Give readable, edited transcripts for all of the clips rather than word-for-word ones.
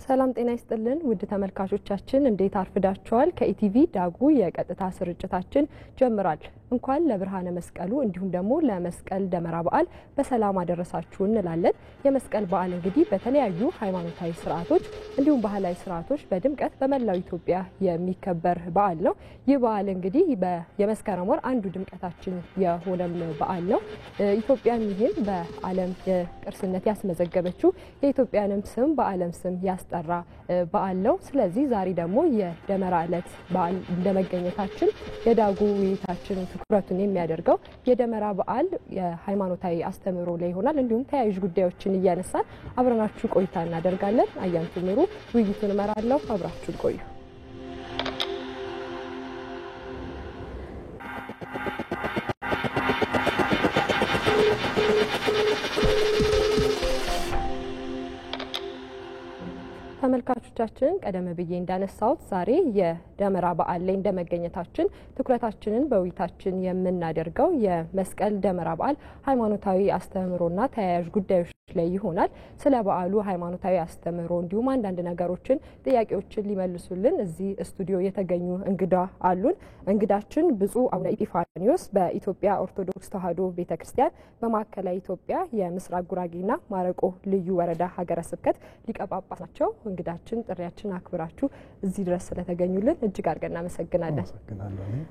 ሰላም ጤና ይስጥልን ውድ ተመልካቾቻችን እንዴት አርፍዳችኋል? ከኢቲቪ ዳጉ የቀጥታ ስርጭታችን ጀምራል። እንኳን ለብርሃነ መስቀሉ እንዲሁም ደግሞ ለመስቀል ደመራ በዓል በሰላም አደረሳችሁ እንላለን። የመስቀል በዓል እንግዲህ በተለያዩ ሃይማኖታዊ ስርዓቶች እንዲሁም ባህላዊ ስርዓቶች በድምቀት በመላው ኢትዮጵያ የሚከበር በዓል ነው። ይህ በዓል እንግዲህ የመስከረም ወር አንዱ ድምቀታችን የሆነም በዓል ነው። ኢትዮጵያም ይህን በዓለም ቅርስነት ያስመዘገበችው የኢትዮጵያንም ስም በዓለም ስም ያስጠራ በዓል ነው። ስለዚህ ዛሬ ደግሞ የደመራ ዕለት በዓል እንደመገኘታችን የዳጉ ውይይታችን ትኩረቱን የሚያደርገው የደመራ በዓል የሃይማኖታዊ አስተምህሮ ላይ ይሆናል። እንዲሁም ተያያዥ ጉዳዮችን እያነሳን አብረናችሁ ቆይታ እናደርጋለን። አያንቱ ምሩ ውይይቱን እመራለሁ። አብራችሁ ቆዩ። ተመልካቾቻችን ቀደም ብዬ እንዳነሳሁት ዛሬ የደመራ በዓል ላይ እንደመገኘታችን ትኩረታችንን በውይይታችን የምናደርገው የመስቀል ደመራ በዓል ሃይማኖታዊ አስተምህሮና ተያያዥ ጉዳዮች ላይ ይሆናል። ስለ በዓሉ ሃይማኖታዊ አስተምህሮ እንዲሁም አንዳንድ ነገሮችን ጥያቄዎችን ሊመልሱልን እዚህ ስቱዲዮ የተገኙ እንግዳ አሉን። እንግዳችን ብፁዕ አቡነ ኢጲፋንዮስ በኢትዮጵያ ኦርቶዶክስ ተዋሕዶ ቤተክርስቲያን በማዕከላዊ ኢትዮጵያ የምስራቅ ጉራጌና ማረቆ ልዩ ወረዳ ሀገረ ስብከት ሊቀ ጳጳስ ናቸው። እንግዳችን ጥሪያችን አክብራችሁ እዚህ ድረስ ስለተገኙልን እጅግ አድርገን እናመሰግናለን።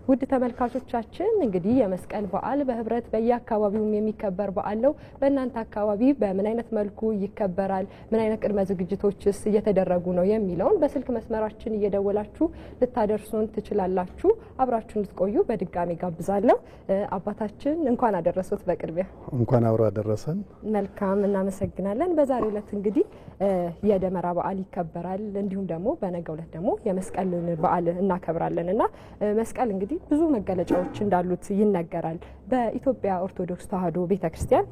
ውድ ተመልካቾቻችን እንግዲህ የመስቀል በዓል በህብረት በየአካባቢውም የሚከበር በዓል ነው። በእናንተ አካባቢ በምን አይነት መልኩ ይከበራል? ምን አይነት ቅድመ ዝግጅቶችስ እየተደረጉ ነው የሚለውን በስልክ መስመራችን እየደወላችሁ ልታደርሱን ትችላላችሁ። አብራችሁ እንድትቆዩ በድጋሚ ጋብዛለሁ። አባታችን እንኳን አደረሱት። በቅድሚያ እንኳን አብሮ አደረሰን። መልካም እናመሰግናለን። በዛሬው ዕለት እንግዲህ የደመራ በዓል ይከበራል። እንዲሁም ደግሞ በነገው ዕለት ደግሞ የመስቀልን በዓል እናከብራለንና መስቀል እንግዲህ ብዙ መገለጫዎች እንዳሉት ይነገራል። በኢትዮጵያ ኦርቶዶክስ ተዋሕዶ ቤተክርስቲያን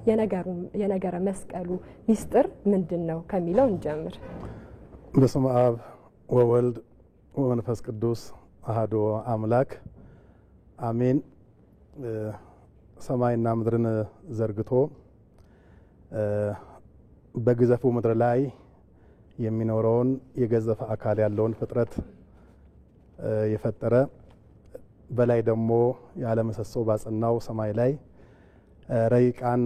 የነገረ መስቀሉ ሚስጥር ምንድነው ከሚለው እንጀምር። በስመ አብ ወወልድ ወመንፈስ ቅዱስ አሐዱ አምላክ አሜን። ሰማይና ምድርን ዘርግቶ በግዘፉ ምድር ላይ የሚኖረውን የገዘፈ አካል ያለውን ፍጥረት የፈጠረ በላይ ደግሞ ያለ ምሰሶ ባጸናው ሰማይ ላይ ረቂቃን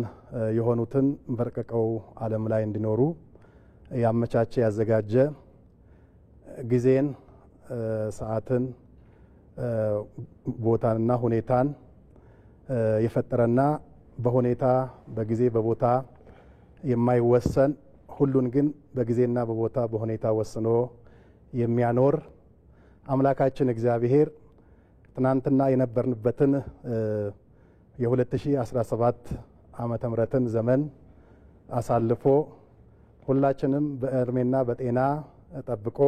የሆኑትን በረቀቀው ዓለም ላይ እንዲኖሩ ያመቻቸ ያዘጋጀ ጊዜን፣ ሰዓትን፣ ቦታንና ሁኔታን የፈጠረና በሁኔታ በጊዜ በቦታ የማይወሰን ሁሉን ግን በጊዜና በቦታ በሁኔታ ወስኖ የሚያኖር አምላካችን እግዚአብሔር ትናንትና የነበርንበትን የ2017 ዓመተ ምህረትን ዘመን አሳልፎ ሁላችንም በእድሜና በጤና ጠብቆ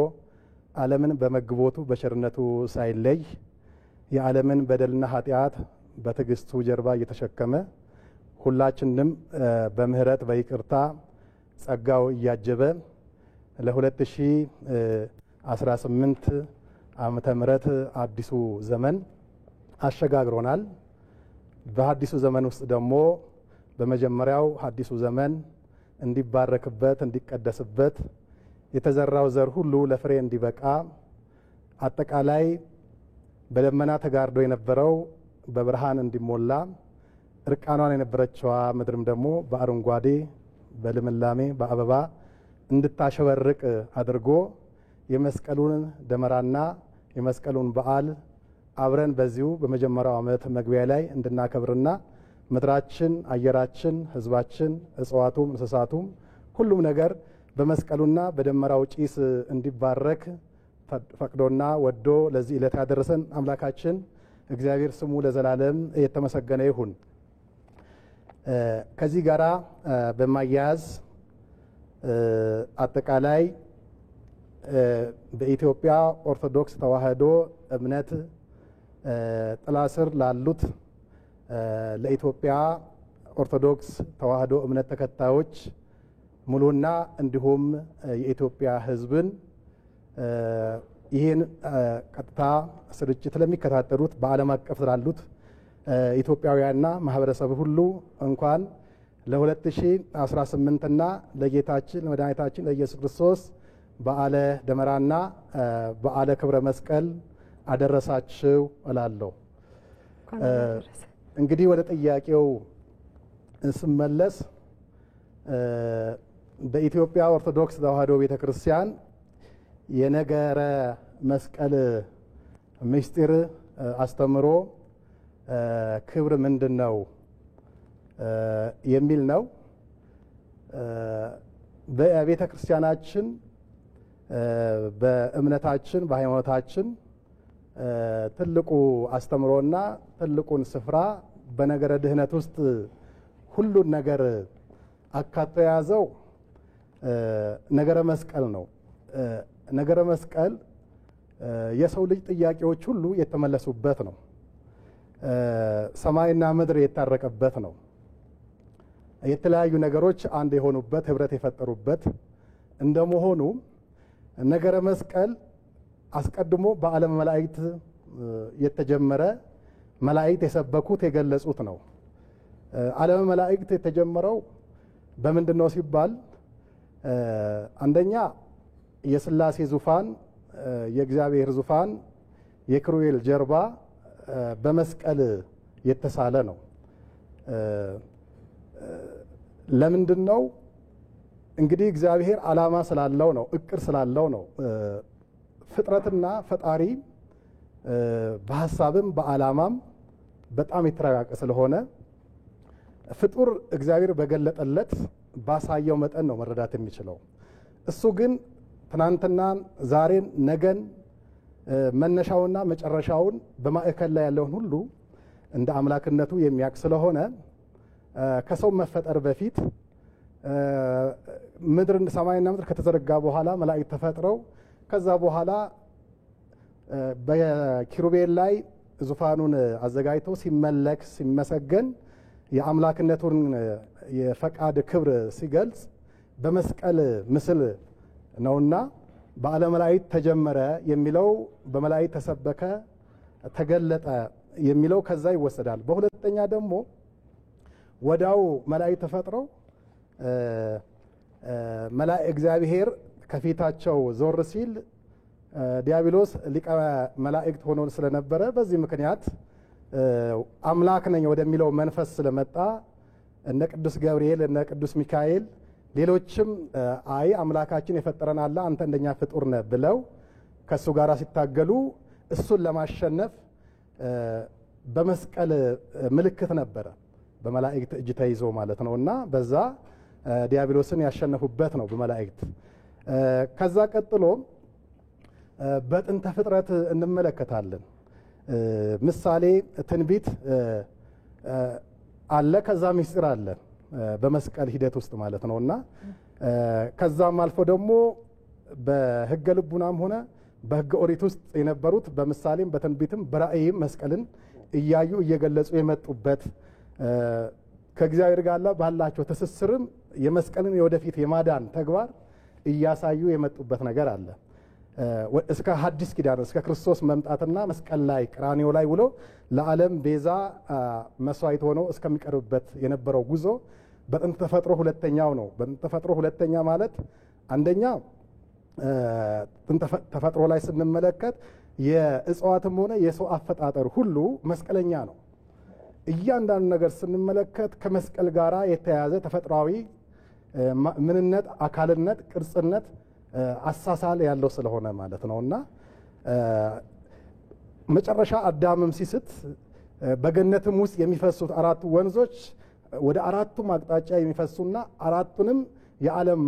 ዓለምን በመግቦቱ በቸርነቱ ሳይለይ የዓለምን በደልና ኃጢአት በትዕግስቱ ጀርባ እየተሸከመ ሁላችንም በምህረት በይቅርታ ጸጋው እያጀበ ለ2018 ዓመተ ምህረት አዲሱ ዘመን አሸጋግሮናል። በአዲሱ ዘመን ውስጥ ደግሞ በመጀመሪያው አዲሱ ዘመን እንዲባረክበት እንዲቀደስበት የተዘራው ዘር ሁሉ ለፍሬ እንዲበቃ አጠቃላይ በደመና ተጋርዶ የነበረው በብርሃን እንዲሞላ እርቃኗን የነበረችዋ ምድርም ደግሞ በአረንጓዴ በልምላሜ በአበባ እንድታሸበርቅ አድርጎ የመስቀሉን ደመራና የመስቀሉን በዓል አብረን በዚሁ በመጀመሪያው ዓመት መግቢያ ላይ እንድናከብርና ምድራችን፣ አየራችን፣ ሕዝባችን፣ እጽዋቱም፣ እንስሳቱም ሁሉም ነገር በመስቀሉና በደመራው ጭስ እንዲባረክ ፈቅዶና ወዶ ለዚህ ዕለት ያደረሰን አምላካችን እግዚአብሔር ስሙ ለዘላለም የተመሰገነ ይሁን። ከዚህ ጋራ በማያያዝ አጠቃላይ በኢትዮጵያ ኦርቶዶክስ ተዋሕዶ እምነት ጥላ ስር ላሉት ለኢትዮጵያ ኦርቶዶክስ ተዋሕዶ እምነት ተከታዮች ሙሉና እንዲሁም የኢትዮጵያ ሕዝብን ይህን ቀጥታ ስርጭት ለሚከታተሉት በዓለም አቀፍ ላሉት ኢትዮጵያውያንና ማህበረሰብ ሁሉ እንኳን ለ2018 እና ለጌታችን ለመድኃኒታችን ለኢየሱስ ክርስቶስ በዓለ ደመራና በዓለ ክብረ መስቀል አደረሳችሁ እላለሁ። እንግዲህ ወደ ጥያቄው ስመለስ በኢትዮጵያ ኦርቶዶክስ ተዋሕዶ ቤተክርስቲያን የነገረ መስቀል ምስጢር አስተምሮ ክብር ምንድን ነው የሚል ነው። በቤተ ክርስቲያናችን በእምነታችን በሃይማኖታችን ትልቁ አስተምሮና ትልቁን ስፍራ በነገረ ድህነት ውስጥ ሁሉን ነገር አካቶ የያዘው ነገረ መስቀል ነው። ነገረ መስቀል የሰው ልጅ ጥያቄዎች ሁሉ የተመለሱበት ነው። ሰማይና ምድር የታረቀበት ነው። የተለያዩ ነገሮች አንድ የሆኑበት ህብረት የፈጠሩበት እንደመሆኑ ነገረ መስቀል አስቀድሞ በዓለም መላእክት የተጀመረ መላእክት የሰበኩት የገለጹት ነው። ዓለም መላእክት የተጀመረው በምንድን ነው ሲባል አንደኛ የሥላሴ ዙፋን የእግዚአብሔር ዙፋን የኪሩቤል ጀርባ በመስቀል የተሳለ ነው። ለምንድን ነው እንግዲህ እግዚአብሔር ዓላማ ስላለው ነው፣ እቅድ ስላለው ነው። ፍጥረትና ፈጣሪ በሐሳብም በዓላማም በጣም የተራቀቀ ስለሆነ ፍጡር እግዚአብሔር በገለጠለት ባሳየው መጠን ነው መረዳት የሚችለው። እሱ ግን ትናንትናን፣ ዛሬን፣ ነገን መነሻውና መጨረሻውን በማዕከል ላይ ያለውን ሁሉ እንደ አምላክነቱ የሚያውቅ ስለሆነ ከሰው መፈጠር በፊት ምድር ሰማይና ምድር ከተዘረጋ በኋላ መላእክት ተፈጥረው ከዛ በኋላ በኪሩቤል ላይ ዙፋኑን አዘጋጅቶ ሲመለክ ሲመሰገን የአምላክነቱን የፈቃድ ክብር ሲገልጽ በመስቀል ምስል ነውና በዓለ መላእክት ተጀመረ የሚለው በመላእክት ተሰበከ ተገለጠ የሚለው ከዛ ይወሰዳል። በሁለተኛ ደግሞ ወዳው መላእክት ተፈጥረው እግዚአብሔር ከፊታቸው ዞር ሲል ዲያብሎስ ሊቀ መላእክት ሆኖ ስለነበረ በዚህ ምክንያት አምላክ ነኝ ወደሚለው መንፈስ ስለመጣ እነ ቅዱስ ገብርኤል እነ ቅዱስ ሚካኤል ሌሎችም አይ አምላካችን የፈጠረን አለ አንተ እንደኛ ፍጡር ነህ ብለው ከሱ ጋር ሲታገሉ እሱን ለማሸነፍ በመስቀል ምልክት ነበረ በመላእክት እጅ ተይዞ ማለት ነውና በዛ ዲያብሎስን ያሸነፉበት ነው በመላእክት። ከዛ ቀጥሎ በጥንተ ፍጥረት እንመለከታለን። ምሳሌ ትንቢት አለ፣ ከዛ ምስጢር አለ በመስቀል ሂደት ውስጥ ማለት ነውና ከዛም አልፎ ደግሞ በሕገ ልቡናም ሆነ በሕገ ኦሪት ውስጥ የነበሩት በምሳሌም በትንቢትም በራእይም መስቀልን እያዩ እየገለጹ የመጡበት ከእግዚአብሔር ጋር ባላቸው ትስስርም የመስቀልን የወደፊት የማዳን ተግባር እያሳዩ የመጡበት ነገር አለ። እስከ ሐዲስ ኪዳን እስከ ክርስቶስ መምጣትና መስቀል ላይ ቀራንዮ ላይ ውሎ ለዓለም ቤዛ መስዋዕት ሆኖ እስከሚቀርብበት የነበረው ጉዞ በጥንተ ተፈጥሮ ሁለተኛው ነው። በጥንተ ተፈጥሮ ሁለተኛ ማለት አንደኛ ጥንተ ተፈጥሮ ላይ ስንመለከት የእጽዋትም ሆነ የሰው አፈጣጠር ሁሉ መስቀለኛ ነው። እያንዳንዱ ነገር ስንመለከት ከመስቀል ጋር የተያያዘ ተፈጥሯዊ ምንነት፣ አካልነት፣ ቅርጽነት፣ አሳሳል ያለው ስለሆነ ማለት ነውና መጨረሻ አዳምም ሲስት በገነትም ውስጥ የሚፈሱት አራቱ ወንዞች ወደ አራቱም አቅጣጫ የሚፈሱና አራቱንም የዓለም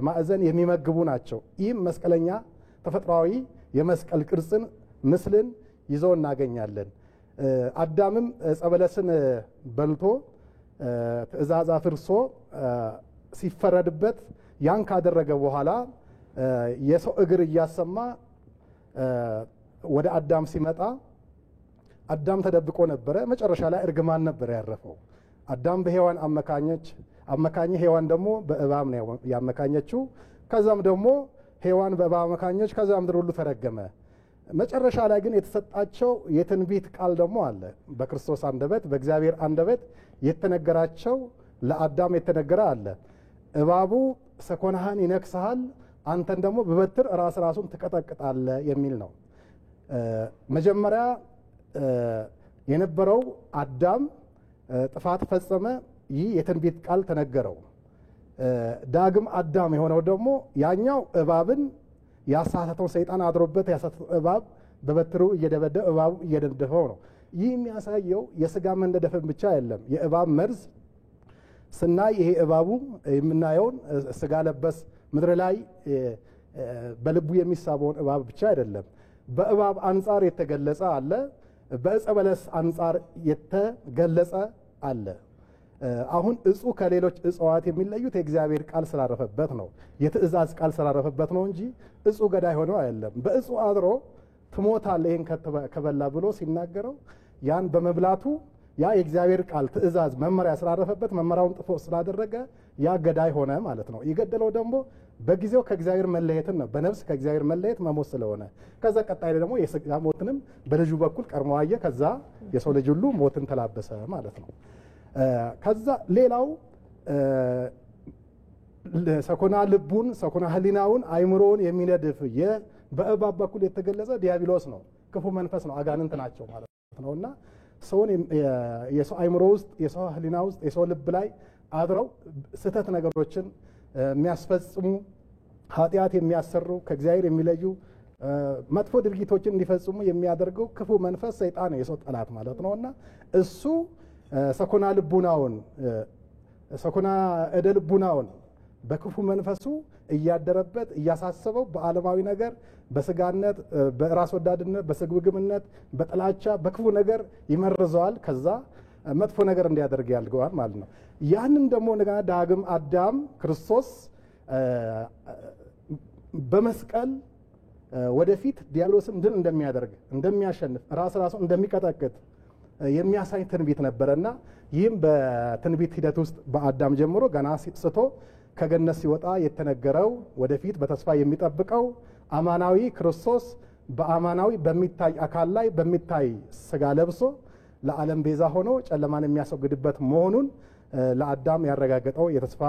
ማዕዘን የሚመግቡ ናቸው። ይህም መስቀለኛ ተፈጥሯዊ የመስቀል ቅርጽን ምስልን ይዞ እናገኛለን። አዳምም ዕፀ በለስን በልቶ ትእዛዝ አፍርሶ ሲፈረድበት ያን ካደረገ በኋላ የሰው እግር እያሰማ ወደ አዳም ሲመጣ አዳም ተደብቆ ነበረ። መጨረሻ ላይ እርግማን ነበር ያረፈው። አዳም በሔዋን አመካኘ፣ ሔዋን ደግሞ በእባብ ነው ያመካኘችው። ከዛም ደግሞ ሔዋን በእባብ አመካኘች። ከዛ ምድር ሁሉ ተረገመ። መጨረሻ ላይ ግን የተሰጣቸው የትንቢት ቃል ደግሞ አለ። በክርስቶስ አንደበት በእግዚአብሔር አንደበት የተነገራቸው ለአዳም የተነገረ አለ። እባቡ ሰኮናህን ይነክስሃል፣ አንተን ደግሞ በበትር ራሱን ትቀጠቅጣለህ የሚል ነው። መጀመሪያ የነበረው አዳም ጥፋት ፈጸመ። ይህ የትንቢት ቃል ተነገረው። ዳግም አዳም የሆነው ደግሞ ያኛው እባብን ያሳተተው ሰይጣን አድሮበት ያሳተተው እባብ በበትሩ እየደበደበ እባቡ እየደደፈው ነው። ይህ የሚያሳየው የስጋ መነደፍን ብቻ አይደለም። የእባብ መርዝ ስናይ ይሄ እባቡ የምናየውን ስጋ ለበስ ምድር ላይ በልቡ የሚሳበውን እባብ ብቻ አይደለም። በእባብ አንጻር የተገለጸ አለ፣ በዕፀ በለስ አንጻር የተገለጸ አለ። አሁን እጹ ከሌሎች እጽዋት የሚለዩት የእግዚአብሔር ቃል ስላረፈበት ነው፣ የትእዛዝ ቃል ስላረፈበት ነው እንጂ እጹ ገዳይ ሆኖ አይደለም። በእጹ አድሮ ትሞታለህ ይህን ከበላ ብሎ ሲናገረው ያን በመብላቱ ያ የእግዚአብሔር ቃል ትእዛዝ መመሪያ ስላረፈበት መመሪያውን ጥፎ ስላደረገ ያ ገዳይ ሆነ ማለት ነው። የገደለው ደግሞ በጊዜው ከእግዚአብሔር መለየትን ነው፣ በነፍስ ከእግዚአብሔር መለየት መሞት ስለሆነ። ከዛ ቀጣይ ደግሞ የስጋ ሞትንም በልጁ በኩል ቀድሞ አየ። ከዛ የሰው ልጅ ሁሉ ሞትን ተላበሰ ማለት ነው። ከዛ ሌላው ሰኮና ልቡን ሰኮና ህሊናውን አይምሮውን የሚነድፍ በእባብ በኩል የተገለጸ ዲያብሎስ ነው፣ ክፉ መንፈስ ነው፣ አጋንንት ናቸው ማለት ነውና ሰውን የሰው አይምሮ ውስጥ የሰው ህሊና ውስጥ የሰው ልብ ላይ አድረው ስህተት ነገሮችን የሚያስፈጽሙ ኃጢአት የሚያሰሩ ከእግዚአብሔር የሚለዩ መጥፎ ድርጊቶችን እንዲፈጽሙ የሚያደርገው ክፉ መንፈስ ሰይጣን የሰው ጠላት ማለት ነውና እሱ ሰኮና ልቡናውን ሰኮና እደ ልቡናውን በክፉ መንፈሱ እያደረበት እያሳሰበው በዓለማዊ ነገር በስጋነት በራስ ወዳድነት በስግብግብነት በጥላቻ በክፉ ነገር ይመርዘዋል። ከዛ መጥፎ ነገር እንዲያደርግ ያልገዋል ማለት ነው። ያንን ደግሞ እንደገና ዳግም አዳም ክርስቶስ በመስቀል ወደፊት ዲያብሎስን ድል እንደሚያደርግ እንደሚያሸንፍ ራሱን እንደሚቀጠቅጥ የሚያሳይ ትንቢት ነበረና ይህም በትንቢት ሂደት ውስጥ በአዳም ጀምሮ ገና ስቶ ከገነት ሲወጣ የተነገረው ወደፊት በተስፋ የሚጠብቀው አማናዊ ክርስቶስ በአማናዊ በሚታይ አካል ላይ በሚታይ ስጋ ለብሶ ለዓለም ቤዛ ሆኖ ጨለማን የሚያስወግድበት መሆኑን ለአዳም ያረጋገጠው የተስፋ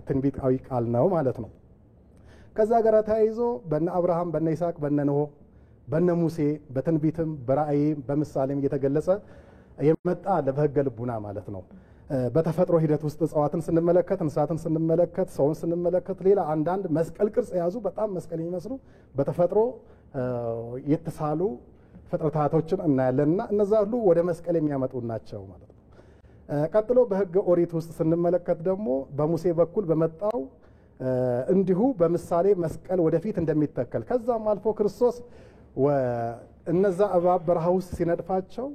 ትንቢታዊ ቃል ነው ማለት ነው። ከዛ ጋር ተያይዞ በነ አብርሃም በነ ይስሐቅ በነ ኖህ በነ ሙሴ በትንቢትም በራእይም በምሳሌም እየተገለጸ የመጣ ለበህገ ልቡና ማለት ነው። በተፈጥሮ ሂደት ውስጥ እጽዋትን ስንመለከት እንስሳትን ስንመለከት ሰውን ስንመለከት ሌላ አንዳንድ መስቀል ቅርጽ የያዙ በጣም መስቀል የሚመስሉ በተፈጥሮ የተሳሉ ፍጥረታቶችን እናያለንና እነዛ ሁሉ ወደ መስቀል የሚያመጡ ናቸው ማለት ነው። ቀጥሎ በህገ ኦሪት ውስጥ ስንመለከት ደግሞ በሙሴ በኩል በመጣው እንዲሁ በምሳሌ መስቀል ወደፊት እንደሚተከል ከዛም አልፎ ክርስቶስ እነዛ እባብ በረሃ ውስጥ ሲነድፋቸው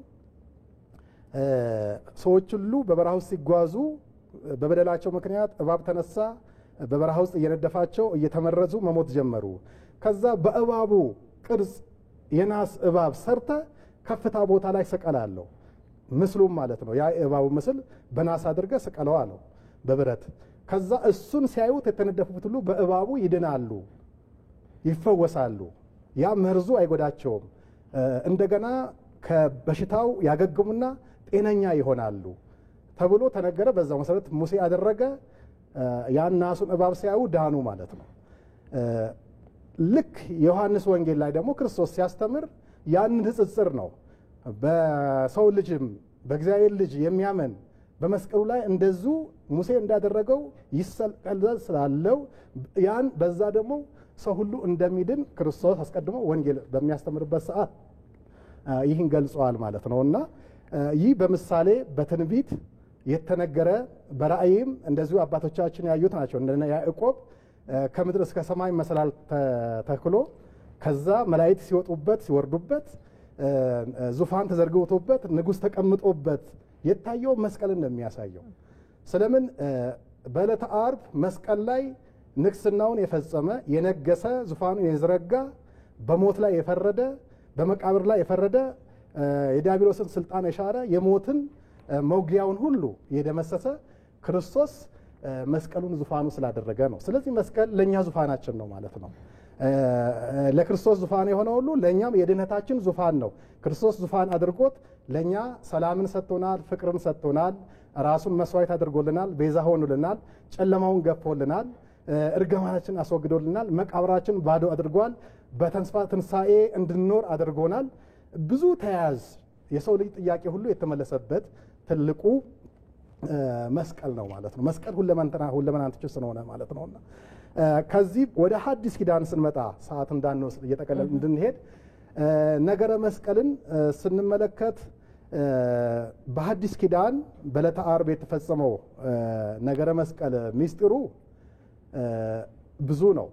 ሰዎች ሁሉ በበረሃ ውስጥ ሲጓዙ በበደላቸው ምክንያት እባብ ተነሳ፣ በበረሃ ውስጥ እየነደፋቸው እየተመረዙ መሞት ጀመሩ። ከዛ በእባቡ ቅርጽ የናስ እባብ ሰርተ ከፍታ ቦታ ላይ ስቀላለሁ፣ ምስሉም ማለት ነው። ያ የእባቡ ምስል በናስ አድርገ ስቀለው አለው በብረት። ከዛ እሱን ሲያዩት የተነደፉት ሁሉ በእባቡ ይድናሉ፣ ይፈወሳሉ። ያ መርዙ አይጎዳቸውም። እንደገና ከበሽታው ያገግሙና ጤነኛ ይሆናሉ ተብሎ ተነገረ። በዛው መሰረት ሙሴ ያደረገ ያን ናሱን እባብ ሲያዩ ዳኑ ማለት ነው። ልክ ዮሐንስ ወንጌል ላይ ደግሞ ክርስቶስ ሲያስተምር ያን ንጽጽር ነው። በሰው ልጅም በእግዚአብሔር ልጅ የሚያመን በመስቀሉ ላይ እንደዙ ሙሴ እንዳደረገው ይሰቀል ስላለው ያን በዛ ደግሞ ሰው ሁሉ እንደሚድን ክርስቶስ አስቀድሞ ወንጌል በሚያስተምርበት ሰዓት ይህን ገልጿል ማለት ነውና ይህ በምሳሌ በትንቢት የተነገረ በራእይም እንደዚሁ አባቶቻችን ያዩት ናቸው። እንደነ ያዕቆብ ከምድር እስከ ሰማይ መሰላል ተተክሎ ከዛ መላእክት ሲወጡበት ሲወርዱበት ዙፋን ተዘርግቶበት ንጉሥ ተቀምጦበት የታየው መስቀል እንደሚያሳየው ስለምን በዕለተ ዓርብ መስቀል ላይ ንግስናውን የፈጸመ የነገሰ ዙፋኑን የዘረጋ በሞት ላይ የፈረደ በመቃብር ላይ የፈረደ የዲያብሎስን ስልጣን የሻረ የሞትን መውጊያውን ሁሉ የደመሰሰ ክርስቶስ መስቀሉን ዙፋኑ ስላደረገ ነው። ስለዚህ መስቀል ለኛ ዙፋናችን ነው ማለት ነው። ለክርስቶስ ዙፋን የሆነ ሁሉ ለኛም የድህነታችን ዙፋን ነው። ክርስቶስ ዙፋን አድርጎት ለኛ ሰላምን ሰጥቶናል፣ ፍቅርን ሰጥቶናል፣ ራሱን መስዋዕት አድርጎልናል፣ ቤዛ ሆኖልናል፣ ጨለማውን ገፎልናል፣ እርግማናችን አስወግዶልናል። መቃብራችን ባዶ አድርጓል። በተስፋ ትንሣኤ እንድንኖር አድርጎናል። ብዙ ተያያዥ የሰው ልጅ ጥያቄ ሁሉ የተመለሰበት ትልቁ መስቀል ነው ማለት ነው። መስቀል ሁለመናችን ስለሆነ ማለት ነውና ከዚህ ወደ ሐዲስ ኪዳን ስንመጣ ሰዓት እንዳንወስድ እየጠቀለል እንድንሄድ ነገረ መስቀልን ስንመለከት በሐዲስ ኪዳን በዕለተ ዓርብ የተፈጸመው ነገረ መስቀል ሚስጢሩ ብዙ ነው።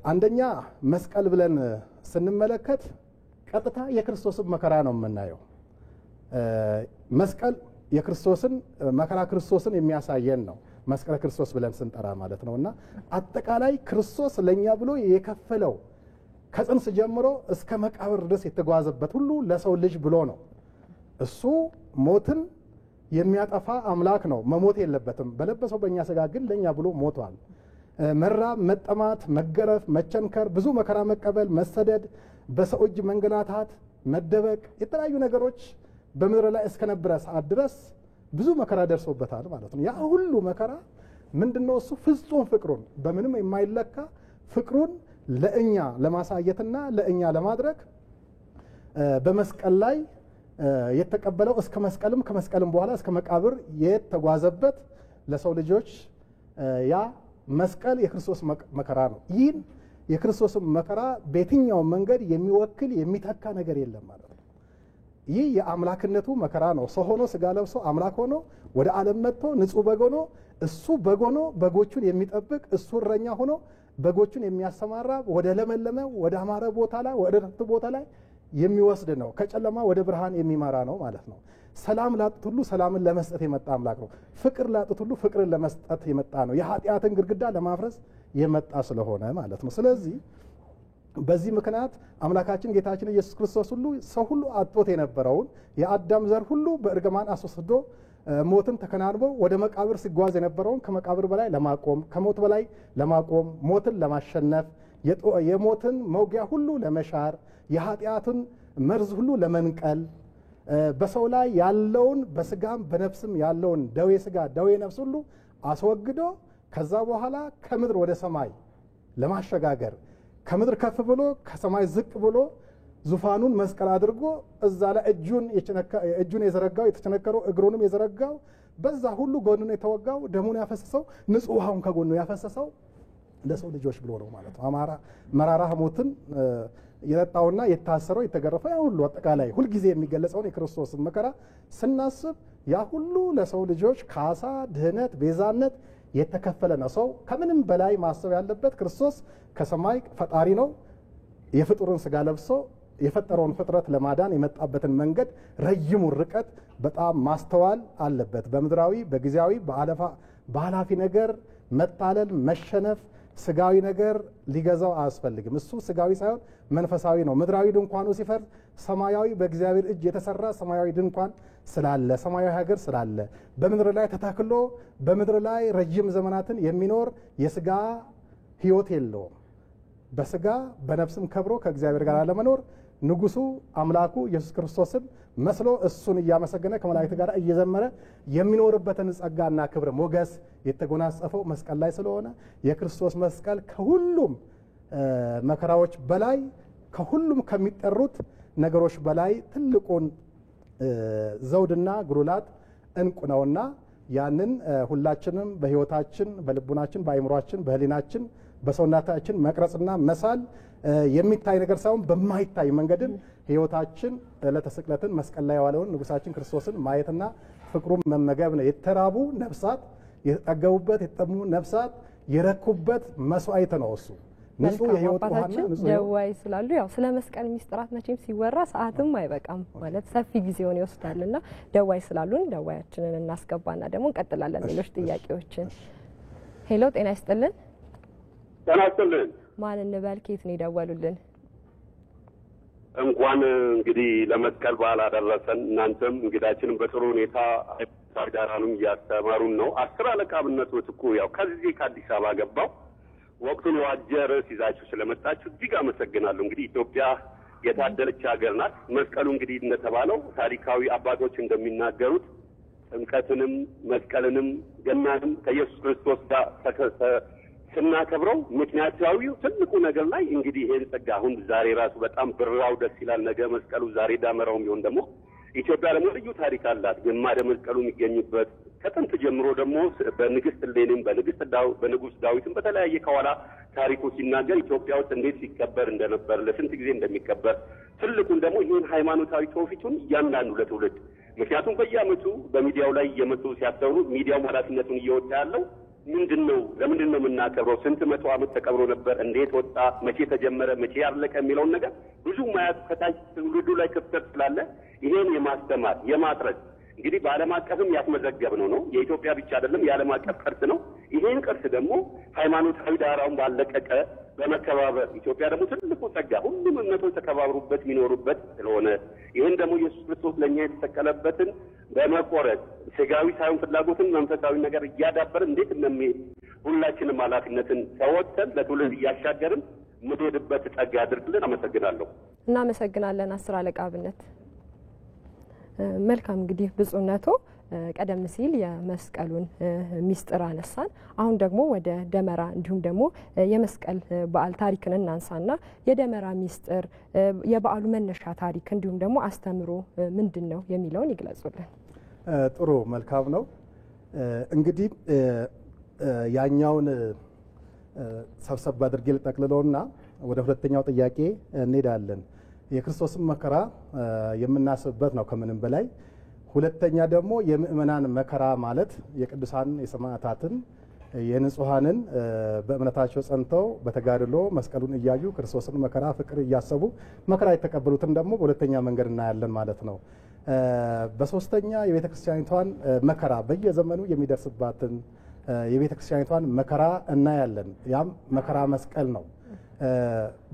አንደኛ መስቀል ብለን ስንመለከት ቀጥታ የክርስቶስን መከራ ነው የምናየው። መስቀል የክርስቶስን መከራ ክርስቶስን የሚያሳየን ነው። መስቀለ ክርስቶስ ብለን ስንጠራ ማለት ነውና አጠቃላይ ክርስቶስ ለኛ ብሎ የከፈለው ከጽንስ ጀምሮ እስከ መቃብር ድረስ የተጓዘበት ሁሉ ለሰው ልጅ ብሎ ነው። እሱ ሞትን የሚያጠፋ አምላክ ነው። መሞት የለበትም። በለበሰው በእኛ ስጋ ግን ለኛ ብሎ ሞቷል። መራብ፣ መጠማት፣ መገረፍ፣ መቸንከር፣ ብዙ መከራ መቀበል፣ መሰደድ፣ በሰው እጅ መንገላታት፣ መደበቅ፣ የተለያዩ ነገሮች በምድር ላይ እስከነበረ ሰዓት ድረስ ብዙ መከራ ደርሶበታል ማለት ነው። ያ ሁሉ መከራ ምንድነው? እሱ ፍጹም ፍቅሩን በምንም የማይለካ ፍቅሩን ለእኛ ለማሳየትና ለእኛ ለማድረግ በመስቀል ላይ የተቀበለው እስከ መስቀልም ከመስቀልም በኋላ እስከ መቃብር የተጓዘበት ለሰው ልጆች ያ መስቀል የክርስቶስ መከራ ነው። ይህን የክርስቶስን መከራ በየትኛው መንገድ የሚወክል የሚተካ ነገር የለም ማለት ነው። ይህ የአምላክነቱ መከራ ነው። ሰው ሆኖ ስጋ ለብሶ አምላክ ሆኖ ወደ ዓለም መጥቶ ንጹሕ በግ ሆኖ እሱ በግ ሆኖ በጎቹን የሚጠብቅ እሱ እረኛ ሆኖ በጎቹን የሚያሰማራ ወደ ለመለመ ወደ አማረ ቦታ ላይ ወደ ረፍት ቦታ ላይ የሚወስድ ነው። ከጨለማ ወደ ብርሃን የሚመራ ነው ማለት ነው። ሰላም ላጡት ሁሉ ሰላምን ለመስጠት የመጣ አምላክ ነው። ፍቅር ላጡት ሁሉ ፍቅርን ለመስጠት የመጣ ነው። የኃጢአትን ግድግዳ ለማፍረስ የመጣ ስለሆነ ማለት ነው። ስለዚህ በዚህ ምክንያት አምላካችን ጌታችን ኢየሱስ ክርስቶስ ሁሉ ሰው ሁሉ አጥቶት የነበረውን የአዳም ዘር ሁሉ በእርግማን አስወስዶ ሞትን ተከናንቦ ወደ መቃብር ሲጓዝ የነበረውን ከመቃብር በላይ ለማቆም ከሞት በላይ ለማቆም ሞትን ለማሸነፍ የሞትን መውጊያ ሁሉ ለመሻር የኃጢአትን መርዝ ሁሉ ለመንቀል በሰው ላይ ያለውን በስጋም በነፍስም ያለውን ደዌ ስጋ ደዌ ነፍስ ሁሉ አስወግዶ ከዛ በኋላ ከምድር ወደ ሰማይ ለማሸጋገር ከምድር ከፍ ብሎ ከሰማይ ዝቅ ብሎ ዙፋኑን መስቀል አድርጎ እዛ ላይ እጁን የዘረጋው የተቸነከረው እግሩንም የዘረጋው በዛ ሁሉ ጎኑን የተወጋው ደሙን ያፈሰሰው ንጹሕ ውሃውን ከጎኑ ያፈሰሰው ለሰው ልጆች ብሎ ነው ማለት ነው። መራራ ሞትን የጠጣውና የታሰረው የተገረፈው ያ ሁሉ አጠቃላይ ሁልጊዜ የሚገለጸውን የክርስቶስን መከራ ስናስብ ያ ሁሉ ለሰው ልጆች ካሳ፣ ድህነት፣ ቤዛነት የተከፈለ ነው። ሰው ከምንም በላይ ማሰብ ያለበት ክርስቶስ ከሰማይ ፈጣሪ ነው። የፍጡርን ስጋ ለብሶ የፈጠረውን ፍጥረት ለማዳን የመጣበትን መንገድ ረጅሙን ርቀት በጣም ማስተዋል አለበት። በምድራዊ በጊዜያዊ በኃላፊ ነገር መታለል፣ መሸነፍ፣ ስጋዊ ነገር ሊገዛው አያስፈልግም። እሱ ስጋዊ ሳይሆን መንፈሳዊ ነው። ምድራዊ ድንኳኑ ሲፈርስ ሰማያዊ በእግዚአብሔር እጅ የተሰራ ሰማያዊ ድንኳን ስላለ ሰማያዊ ሀገር ስላለ በምድር ላይ ተታክሎ በምድር ላይ ረጅም ዘመናትን የሚኖር የስጋ ሕይወት የለውም። በስጋ በነፍስም ከብሮ ከእግዚአብሔር ጋር ለመኖር ንጉሱ አምላኩ ኢየሱስ ክርስቶስን መስሎ እሱን እያመሰገነ ከመላእክት ጋር እየዘመረ የሚኖርበትን ጸጋና ክብር ሞገስ የተጎናጸፈው መስቀል ላይ ስለሆነ የክርስቶስ መስቀል ከሁሉም መከራዎች በላይ ከሁሉም ከሚጠሩት ነገሮች በላይ ትልቁን ዘውድና ጉሩላት እንቁ ነውና ያንን ሁላችንም በሕይወታችን በልቡናችን በአእምሯችን በህሊናችን በሰውነታችን መቅረጽና መሳል የሚታይ ነገር ሳይሆን በማይታይ መንገድን ሕይወታችን ዕለተ ስቅለትን መስቀል ላይ የዋለውን ንጉሳችን ክርስቶስን ማየትና ፍቅሩን መመገብ ነው። የተራቡ ነፍሳት የተጠገቡበት የተጠሙ ነፍሳት የረኩበት መስዋዕት ነው እሱ። ንጹህ የሕይወት ውሃና ንጹህ ደዋይ ስላሉ ያው ስለ መስቀል ሚስጥራት መቼም ሲወራ ሰዓትም አይበቃም ማለት ሰፊ ጊዜውን ይወስዳልና ደዋይ ስላሉን ደዋያችንን እናስገባና ደግሞ እንቀጥላለን ሌሎች ጥያቄዎችን። ሄሎ ጤና ይስጥልን። ጤና ይስጥልን። ማን እንበል? ከየት ነው የደወሉልን? እንኳን እንግዲህ ለመስቀል በዓል አደረሰን። እናንተም እንግዳችንን በጥሩ ሁኔታ ዳራኑም እያስተማሩን ነው። 10 አለቃ አብነት ወትኩ ያው ከዚህ ከአዲስ አበባ ገባው ወቅቱን የዋጀ ርዕስ ይዛችሁ ስለመጣችሁ እጅግ አመሰግናለሁ። እንግዲህ ኢትዮጵያ የታደለች ሀገር ናት። መስቀሉ እንግዲህ እንደተባለው ታሪካዊ አባቶች እንደሚናገሩት ጥምቀትንም መስቀልንም ገናንም ከኢየሱስ ክርስቶስ ጋር ስናከብረው ምክንያታዊው ትልቁ ነገር ላይ እንግዲህ ይሄን ጸጋ አሁን ዛሬ ራሱ በጣም ብራው ደስ ይላል። ነገ መስቀሉ ዛሬ ዳመራው ቢሆን ደግሞ ኢትዮጵያ ደግሞ ልዩ ታሪክ አላት። ግማደ መስቀሉ የሚገኝበት ከጥንት ጀምሮ ደግሞ በንግስት እሌኒም በንጉስ ዳዊትም በተለያየ ከኋላ ታሪኩ ሲናገር ኢትዮጵያ ውስጥ እንዴት ሲከበር እንደነበር ለስንት ጊዜ እንደሚከበር ትልቁን ደግሞ ይህን ሃይማኖታዊ ትውፊቱን እያንዳንዱ ለትውልድ ምክንያቱም በየዓመቱ በሚዲያው ላይ እየመጡ ሲያስተውሉ ሚዲያው ኃላፊነቱን እየወጣ ያለው ምንድነው? ለምንድን ነው የምናከብረው? ስንት መቶ ዓመት ተቀብሮ ነበር? እንዴት ወጣ? መቼ ተጀመረ? መቼ ያለቀ? የሚለውን ነገር ብዙ ማያት ከታች ትውልዱ ላይ ክፍተት ስላለ ይሄን የማስተማር የማጥረት እንግዲህ በዓለም አቀፍም ያስመዘገብነው ነው። የኢትዮጵያ ብቻ አይደለም፣ የዓለም አቀፍ ቅርስ ነው። ይሄን ቅርስ ደግሞ ሃይማኖታዊ ዳራውን ባለቀቀ በመከባበር ኢትዮጵያ ደግሞ ትልቁ ጸጋ ሁሉም እምነቶች ተከባብሩበት የሚኖሩበት ስለሆነ ይህን ደግሞ ኢየሱስ ክርስቶስ ለእኛ የተሰቀለበትን በመቆረጥ ስጋዊ ሳይሆን ፍላጎትን መንፈሳዊ ነገር እያዳበርን እንዴት እንደሚሄድ ሁላችንም ኃላፊነትን ተወጥተን ለትውልድ እያሻገርን የምንሄድበት ጸጋ ያድርግልን። አመሰግናለሁ። እናመሰግናለን 10 አለቃ አብነት። መልካም እንግዲህ ብፁዕነቶ ቀደም ሲል የመስቀሉን ሚስጥር አነሳን። አሁን ደግሞ ወደ ደመራ እንዲሁም ደግሞ የመስቀል በዓል ታሪክን እናንሳና የደመራ ሚስጥር የበዓሉ መነሻ ታሪክ እንዲሁም ደግሞ አስተምሮ ምንድነው የሚለውን ይግለጹልን። ጥሩ መልካም ነው። እንግዲህ ያኛውን ሰብሰብ አድርጌ ልጠቅልለውና ወደ ሁለተኛው ጥያቄ እንሄዳለን። የክርስቶስን መከራ የምናስብበት ነው ከምንም በላይ። ሁለተኛ ደግሞ የምእመናን መከራ ማለት የቅዱሳን የሰማዕታትን የንጹሃንን በእምነታቸው ጸንተው በተጋድሎ መስቀሉን እያዩ ክርስቶስን መከራ ፍቅር እያሰቡ መከራ የተቀበሉትን ደግሞ በሁለተኛ መንገድ እናያለን ማለት ነው። በሶስተኛ የቤተ ክርስቲያኒቷን መከራ በየዘመኑ የሚደርስባትን የቤተ ክርስቲያኒቷን መከራ እናያለን። ያም መከራ መስቀል ነው።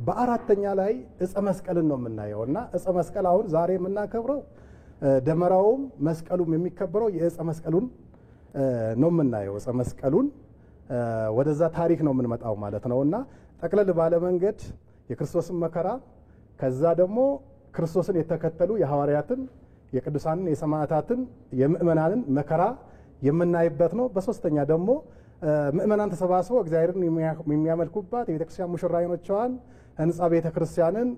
በአራተኛ ላይ እፀ መስቀልን ነው የምናየው እና እፀ መስቀል አሁን ዛሬ የምናከብረው ደመራውም መስቀሉም የሚከበረው የእፀ መስቀሉን ነው የምናየው። እፀ መስቀሉን ወደዛ ታሪክ ነው የምንመጣው ማለት ነው እና ጠቅለል ባለ መንገድ የክርስቶስን መከራ ከዛ ደግሞ ክርስቶስን የተከተሉ የሐዋርያትን የቅዱሳንን የሰማዕታትን የምእመናንን መከራ የምናይበት ነው። በሶስተኛ ደግሞ ምእመናን ተሰባስበው እግዚአብሔርን የሚያመልኩባት የቤተክርስቲያን ሙሽራይኖቿን ህንጻ ቤተክርስቲያንን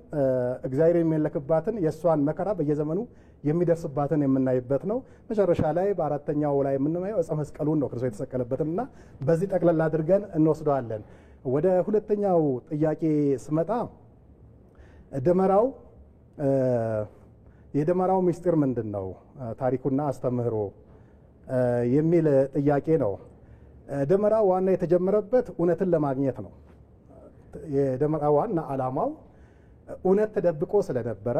እግዚአብሔር የሚመለክባትን የእሷን መከራ በየዘመኑ የሚደርስባትን የምናይበት ነው። መጨረሻ ላይ በአራተኛው ላይ የምናየው እፀ መስቀሉን ነው ክርስቶስ የተሰቀለበትንና በዚህ ጠቅለል አድርገን እንወስደዋለን። ወደ ሁለተኛው ጥያቄ ስመጣ ደመራው የደመራው ምስጢር ምንድነው ታሪኩና አስተምህሮ የሚል ጥያቄ ነው። ደመራ ዋና የተጀመረበት እውነትን ለማግኘት ነው። የደመራ ዋና ዓላማው እውነት ተደብቆ ስለነበረ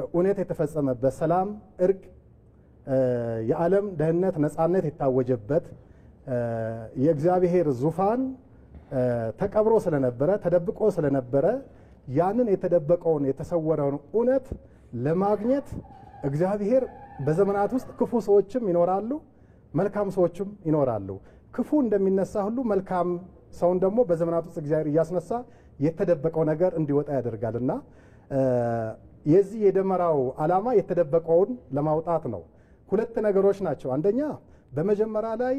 እውነት የተፈጸመበት ሰላም፣ እርቅ፣ የዓለም ደህንነት፣ ነጻነት የታወጀበት የእግዚአብሔር ዙፋን ተቀብሮ ስለነበረ ተደብቆ ስለነበረ ያንን የተደበቀውን የተሰወረውን እውነት ለማግኘት እግዚአብሔር በዘመናት ውስጥ ክፉ ሰዎችም ይኖራሉ፣ መልካም ሰዎችም ይኖራሉ። ክፉ እንደሚነሳ ሁሉ መልካም ሰውን ደግሞ በዘመናት ውስጥ እግዚአብሔር እያስነሳ የተደበቀው ነገር እንዲወጣ ያደርጋልና የዚህ የደመራው ዓላማ የተደበቀውን ለማውጣት ነው። ሁለት ነገሮች ናቸው። አንደኛ በመጀመሪያ ላይ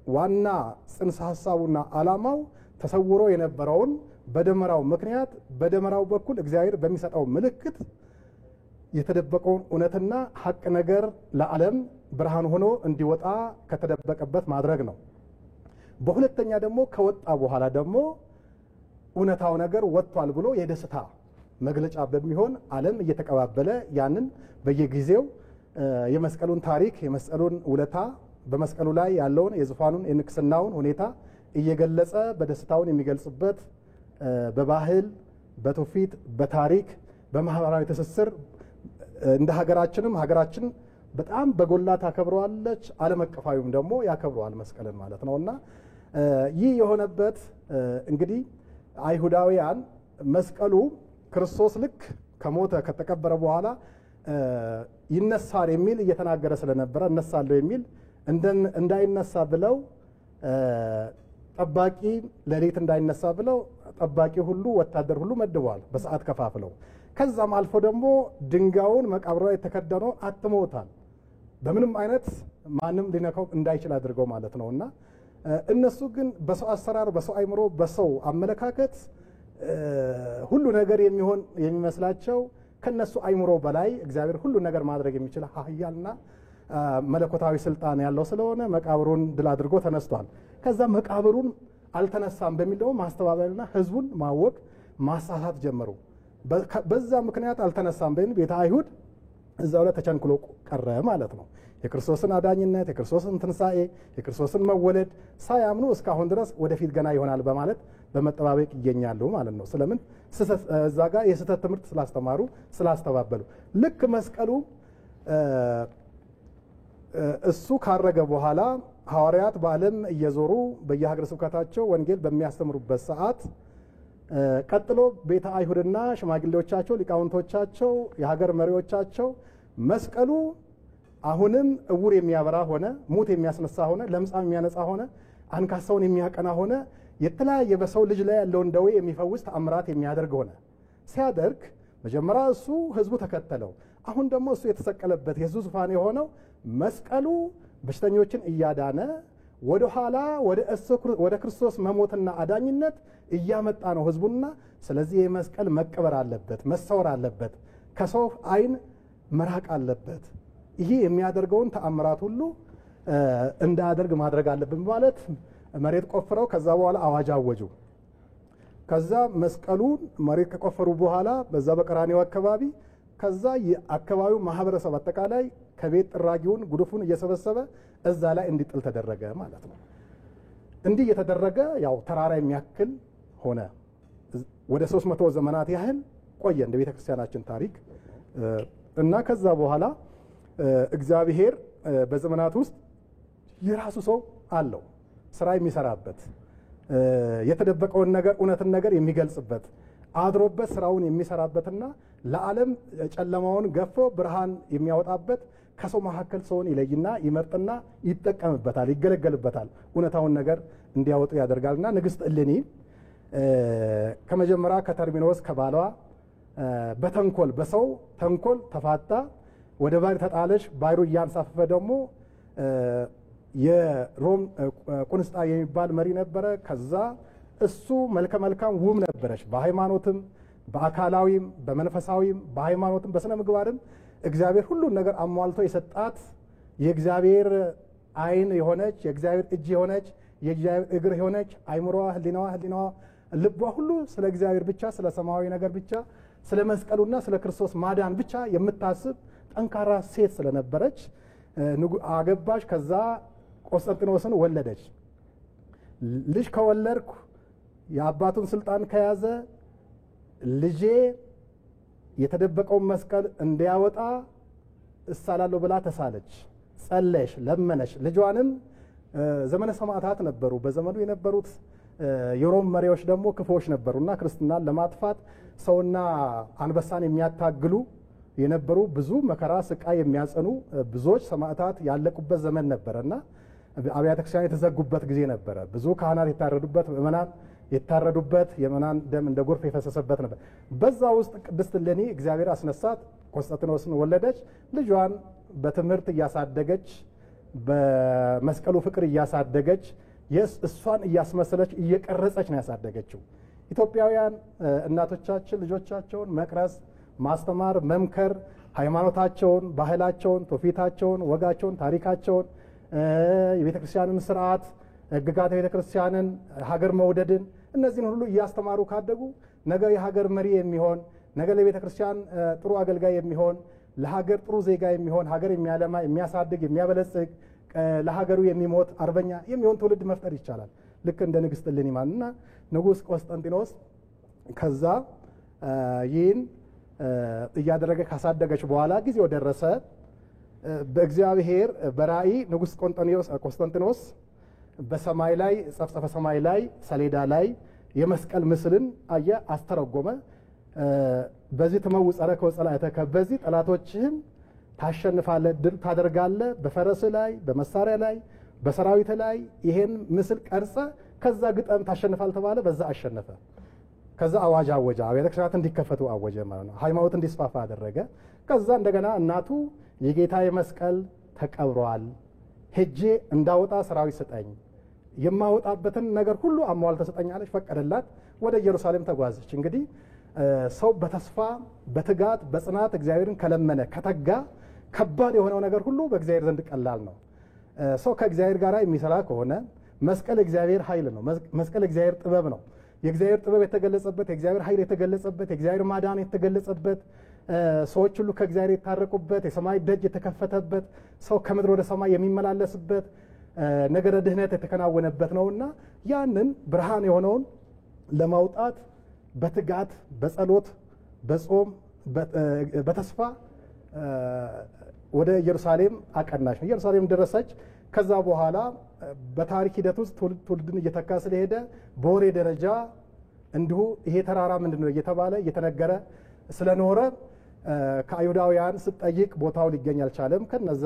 ዋና ጽንሰ ሐሳቡና ዓላማው ተሰውሮ የነበረውን በደመራው ምክንያት በደመራው በኩል እግዚአብሔር በሚሰጠው ምልክት የተደበቀውን እውነትና ሐቅ ነገር ለዓለም ብርሃን ሆኖ እንዲወጣ ከተደበቀበት ማድረግ ነው። በሁለተኛ ደግሞ ከወጣ በኋላ ደግሞ እውነታው ነገር ወጥቷል ብሎ የደስታ መግለጫ በሚሆን ዓለም እየተቀባበለ ያንን በየጊዜው የመስቀሉን ታሪክ የመስቀሉን ውለታ በመስቀሉ ላይ ያለውን የዙፋኑን የንግስናውን ሁኔታ እየገለጸ በደስታውን የሚገልጽበት በባህል፣ በትውፊት፣ በታሪክ፣ በማህበራዊ ትስስር እንደ ሀገራችን በጣም በጎላ ታከብረዋለች። ዓለም አቀፋዊም ደግሞ ያከብረዋል መስቀልን ማለት ነውና ይህ የሆነበት እንግዲህ አይሁዳውያን መስቀሉ ክርስቶስ ልክ ከሞተ ከተቀበረ በኋላ ይነሳል የሚል እየተናገረ ስለነበረ እነሳለሁ የሚል እንዳይነሳ ብለው ጠባቂ ሌሊት እንዳይነሳ ብለው ጠባቂ ሁሉ ወታደር ሁሉ መድበዋል በሰዓት ከፋፍለው። ከዛም አልፎ ደግሞ ድንጋዩን መቃብሩ ላይ የተከደነው አትመውታል። በምንም አይነት ማንም ሊነካው እንዳይችል አድርገው ማለት ነውና እነሱ ግን በሰው አሰራር፣ በሰው አይምሮ፣ በሰው አመለካከት ሁሉ ነገር የሚሆን የሚመስላቸው ከነሱ አይምሮ በላይ እግዚአብሔር ሁሉ ነገር ማድረግ የሚችል ኃያልና መለኮታዊ ስልጣን ያለው ስለሆነ መቃብሩን ድል አድርጎ ተነስቷል። ከዛ መቃብሩን አልተነሳም በሚል ደግሞ ማስተባበልና ህዝቡን ማወቅ ማሳሳት ጀመሩ። በዛ ምክንያት አልተነሳም በሚል ቤተ አይሁድ እዛው ላይ ተቸንክሎ ቀረ ማለት ነው። የክርስቶስን አዳኝነት፣ የክርስቶስን ትንሣኤ፣ የክርስቶስን መወለድ ሳያምኑ እስካሁን ድረስ ወደፊት ገና ይሆናል በማለት በመጠባበቅ ይገኛሉ ማለት ነው። ስለምን እዛ ጋር የስህተት ትምህርት ስላስተማሩ ስላስተባበሉ። ልክ መስቀሉ እሱ ካረገ በኋላ ሐዋርያት በዓለም እየዞሩ በየሀገረ ስብከታቸው ወንጌል በሚያስተምሩበት ሰዓት ቀጥሎ ቤተ አይሁድና ሽማግሌዎቻቸው፣ ሊቃውንቶቻቸው፣ የሀገር መሪዎቻቸው መስቀሉ አሁንም እውር የሚያበራ ሆነ፣ ሙት የሚያስነሳ ሆነ፣ ለምጻም የሚያነጻ ሆነ፣ አንካሳውን የሚያቀና ሆነ፣ የተለያየ በሰው ልጅ ላይ ያለውን ደዌ የሚፈውስ ተአምራት የሚያደርግ ሆነ። ሲያደርግ መጀመሪያ እሱ ህዝቡ ተከተለው። አሁን ደግሞ እሱ የተሰቀለበት የህዝቡ ዙፋን የሆነው መስቀሉ በሽተኞችን እያዳነ ወደ ኋላ ወደ ክርስቶስ መሞትና አዳኝነት እያመጣ ነው ህዝቡና። ስለዚህ የመስቀል መቀበር አለበት፣ መሰወር አለበት፣ ከሰው አይን መራቅ አለበት። ይሄ የሚያደርገውን ተአምራት ሁሉ እንዳያደርግ ማድረግ አለብን ማለት መሬት ቆፍረው ከዛ በኋላ አዋጅ አወጁ። ከዛ መስቀሉን መሬት ከቆፈሩ በኋላ በዛ በቀራኔው አካባቢ ከዛ የአካባቢው ማህበረሰብ አጠቃላይ ከቤት ጥራጊውን ጉድፉን እየሰበሰበ እዛ ላይ እንዲጥል ተደረገ ማለት ነው። እንዲህ የተደረገ ያው ተራራ የሚያክል ሆነ። ወደ 300 ዘመናት ያህል ቆየ እንደ ቤተ ክርስቲያናችን ታሪክ እና ከዛ በኋላ እግዚአብሔር በዘመናት ውስጥ የራሱ ሰው አለው ስራ የሚሰራበት የተደበቀውን ነገር እውነትን ነገር የሚገልጽበት አድሮበት ስራውን የሚሰራበትና ለዓለም ጨለማውን ገፎ ብርሃን የሚያወጣበት ከሰው መካከል ሰውን ይለይና ይመርጥና ይጠቀምበታል፣ ይገለገልበታል። እውነታውን ነገር እንዲያወጡ ያደርጋልና ንግስት እሌኒ ከመጀመሪያ ከተርሚኖስ ከባሏ በተንኮል በሰው ተንኮል ተፋታ፣ ወደ ባሕር ተጣለች። ባሕሩ እያንሳፈፈ ደግሞ የሮም ቁንስጣ የሚባል መሪ ነበረ። ከዛ እሱ መልከ መልካም ውብ ነበረች። በሃይማኖትም በአካላዊም በመንፈሳዊም በሃይማኖትም በስነ ምግባርም እግዚአብሔር ሁሉን ነገር አሟልቶ የሰጣት የእግዚአብሔር ዓይን የሆነች የእግዚአብሔር እጅ የሆነች የእግዚአብሔር እግር የሆነች አይምሮዋ፣ ህሊናዋ፣ ልቧ ሁሉ ስለ እግዚአብሔር ብቻ ስለ ሰማያዊ ነገር ብቻ ስለ መስቀሉና ስለ ክርስቶስ ማዳን ብቻ የምታስብ ጠንካራ ሴት ስለነበረች አገባች። ከዛ ቆስጠንጢኖስን ወለደች። ልጅ ከወለድኩ የአባቱን ስልጣን ከያዘ ልጄ የተደበቀውን መስቀል እንዲያወጣ እሳላለሁ ብላ ተሳለች፣ ጸለሽ፣ ለመነች። ልጇንም ዘመነ ሰማዕታት ነበሩ። በዘመኑ የነበሩት የሮም መሪዎች ደግሞ ክፉዎች ነበሩና ክርስትናን ለማጥፋት ሰውና አንበሳን የሚያታግሉ የነበሩ ብዙ መከራ ስቃይ የሚያጸኑ ብዙዎች ሰማዕታት ያለቁበት ዘመን ነበረና አብያተ ክርስቲያን የተዘጉበት ጊዜ ነበረ። ብዙ ካህናት የታረዱበት፣ ምእመናን የታረዱበት፣ የምእመናን ደም እንደ ጎርፍ የፈሰሰበት ነበር። በዛ ውስጥ ቅድስት እሌኒ እግዚአብሔር አስነሳት፣ ቆስጠንጢኖስን ወለደች። ልጇን በትምህርት እያሳደገች በመስቀሉ ፍቅር እያሳደገች እሷን እያስመሰለች እየቀረጸች ነው ያሳደገችው። ኢትዮጵያውያን እናቶቻችን ልጆቻቸውን መቅረጽ፣ ማስተማር፣ መምከር፣ ሃይማኖታቸውን፣ ባህላቸውን፣ ትውፊታቸውን፣ ወጋቸውን፣ ታሪካቸውን፣ የቤተ ክርስቲያንን ስርዓት፣ ሕግጋት ቤተ ክርስቲያንን፣ ሀገር መውደድን እነዚህን ሁሉ እያስተማሩ ካደጉ ነገ የሀገር መሪ የሚሆን ነገ ለቤተ ክርስቲያን ጥሩ አገልጋይ የሚሆን ለሀገር ጥሩ ዜጋ የሚሆን ሀገር የሚያለማ የሚያሳድግ የሚያበለጽግ ለሀገሩ የሚሞት አርበኛ የሚሆን ትውልድ መፍጠር ይቻላል። ልክ እንደ ንግስት እሌኒ ማንና ንጉሥ ቆስጠንጢኖስ ከዛ ይህን እያደረገ ካሳደገች በኋላ ጊዜው ደረሰ። በእግዚአብሔር በራእይ ንጉሥ ቆስጠንጢኖስ በሰማይ ላይ ጸፍጸፈ ሰማይ ላይ ሰሌዳ ላይ የመስቀል ምስልን አየ፣ አስተረጎመ። በዚህ ትመውፀረከ ወጸላእተከ፣ በዚህ ጠላቶችህን ታሸንፋለህ፣ ድል ታደርጋለህ፣ በፈረስህ ላይ በመሳሪያ ላይ በሰራዊት ላይ ይሄን ምስል ቀርጸ ከዛ ግጠም ታሸንፋል ተባለ። በዛ አሸነፈ። ከዛ አዋጅ አወጀ፣ አብያተ ክርስቲያናት እንዲከፈቱ አወጀ ማለት ነው። ሃይማኖት እንዲስፋፋ አደረገ። ከዛ እንደገና እናቱ የጌታዬ መስቀል ተቀብሯል። ሄጄ እንዳወጣ ሰራዊት ስጠኝ፣ የማወጣበትን ነገር ሁሉ አሟልተ ስጠኝ አለች። ፈቀደላት። ወደ ኢየሩሳሌም ተጓዘች። እንግዲህ ሰው በተስፋ በትጋት በጽናት እግዚአብሔርን ከለመነ ከተጋ ከባድ የሆነው ነገር ሁሉ በእግዚአብሔር ዘንድ ቀላል ነው። ሰው ከእግዚአብሔር ጋር የሚሰራ ከሆነ መስቀል እግዚአብሔር ኃይል ነው። መስቀል እግዚአብሔር ጥበብ ነው። የእግዚአብሔር ጥበብ የተገለጸበት፣ የእግዚአብሔር ኃይል የተገለጸበት፣ የእግዚአብሔር ማዳን የተገለጸበት፣ ሰዎች ሁሉ ከእግዚአብሔር የታረቁበት፣ የሰማይ ደጅ የተከፈተበት፣ ሰው ከምድር ወደ ሰማይ የሚመላለስበት ነገረ ድህነት የተከናወነበት ነውና ያንን ብርሃን የሆነውን ለማውጣት በትጋት በጸሎት በጾም በተስፋ ወደ ኢየሩሳሌም አቀናች። ኢየሩሳሌም ደረሰች። ከዛ በኋላ በታሪክ ሂደት ውስጥ ትውልድን እየተካ ስለሄደ በወሬ ደረጃ እንዲሁ ይሄ ተራራ ምንድነው እየተባለ እየተነገረ ስለኖረ ከአይሁዳውያን ስትጠይቅ ቦታው ሊገኝ አልቻለም። ከነዛ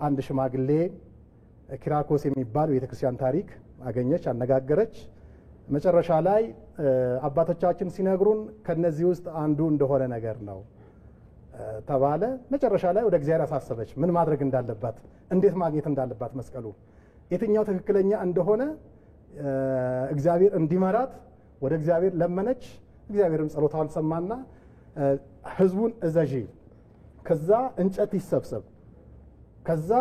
አንድ ሽማግሌ ኪራኮስ የሚባል ቤተክርስቲያን ታሪክ አገኘች፣ አነጋገረች። መጨረሻ ላይ አባቶቻችን ሲነግሩን ከነዚህ ውስጥ አንዱ እንደሆነ ነገር ነው ተባለ። መጨረሻ ላይ ወደ እግዚአብሔር አሳሰበች፣ ምን ማድረግ እንዳለባት፣ እንዴት ማግኘት እንዳለባት መስቀሉ የትኛው ትክክለኛ እንደሆነ እግዚአብሔር እንዲመራት ወደ እግዚአብሔር ለመነች። እግዚአብሔርም ጸሎታዋን ሰማና ህዝቡን እዘዢ፣ ከዛ እንጨት ይሰብሰብ፣ ከዛ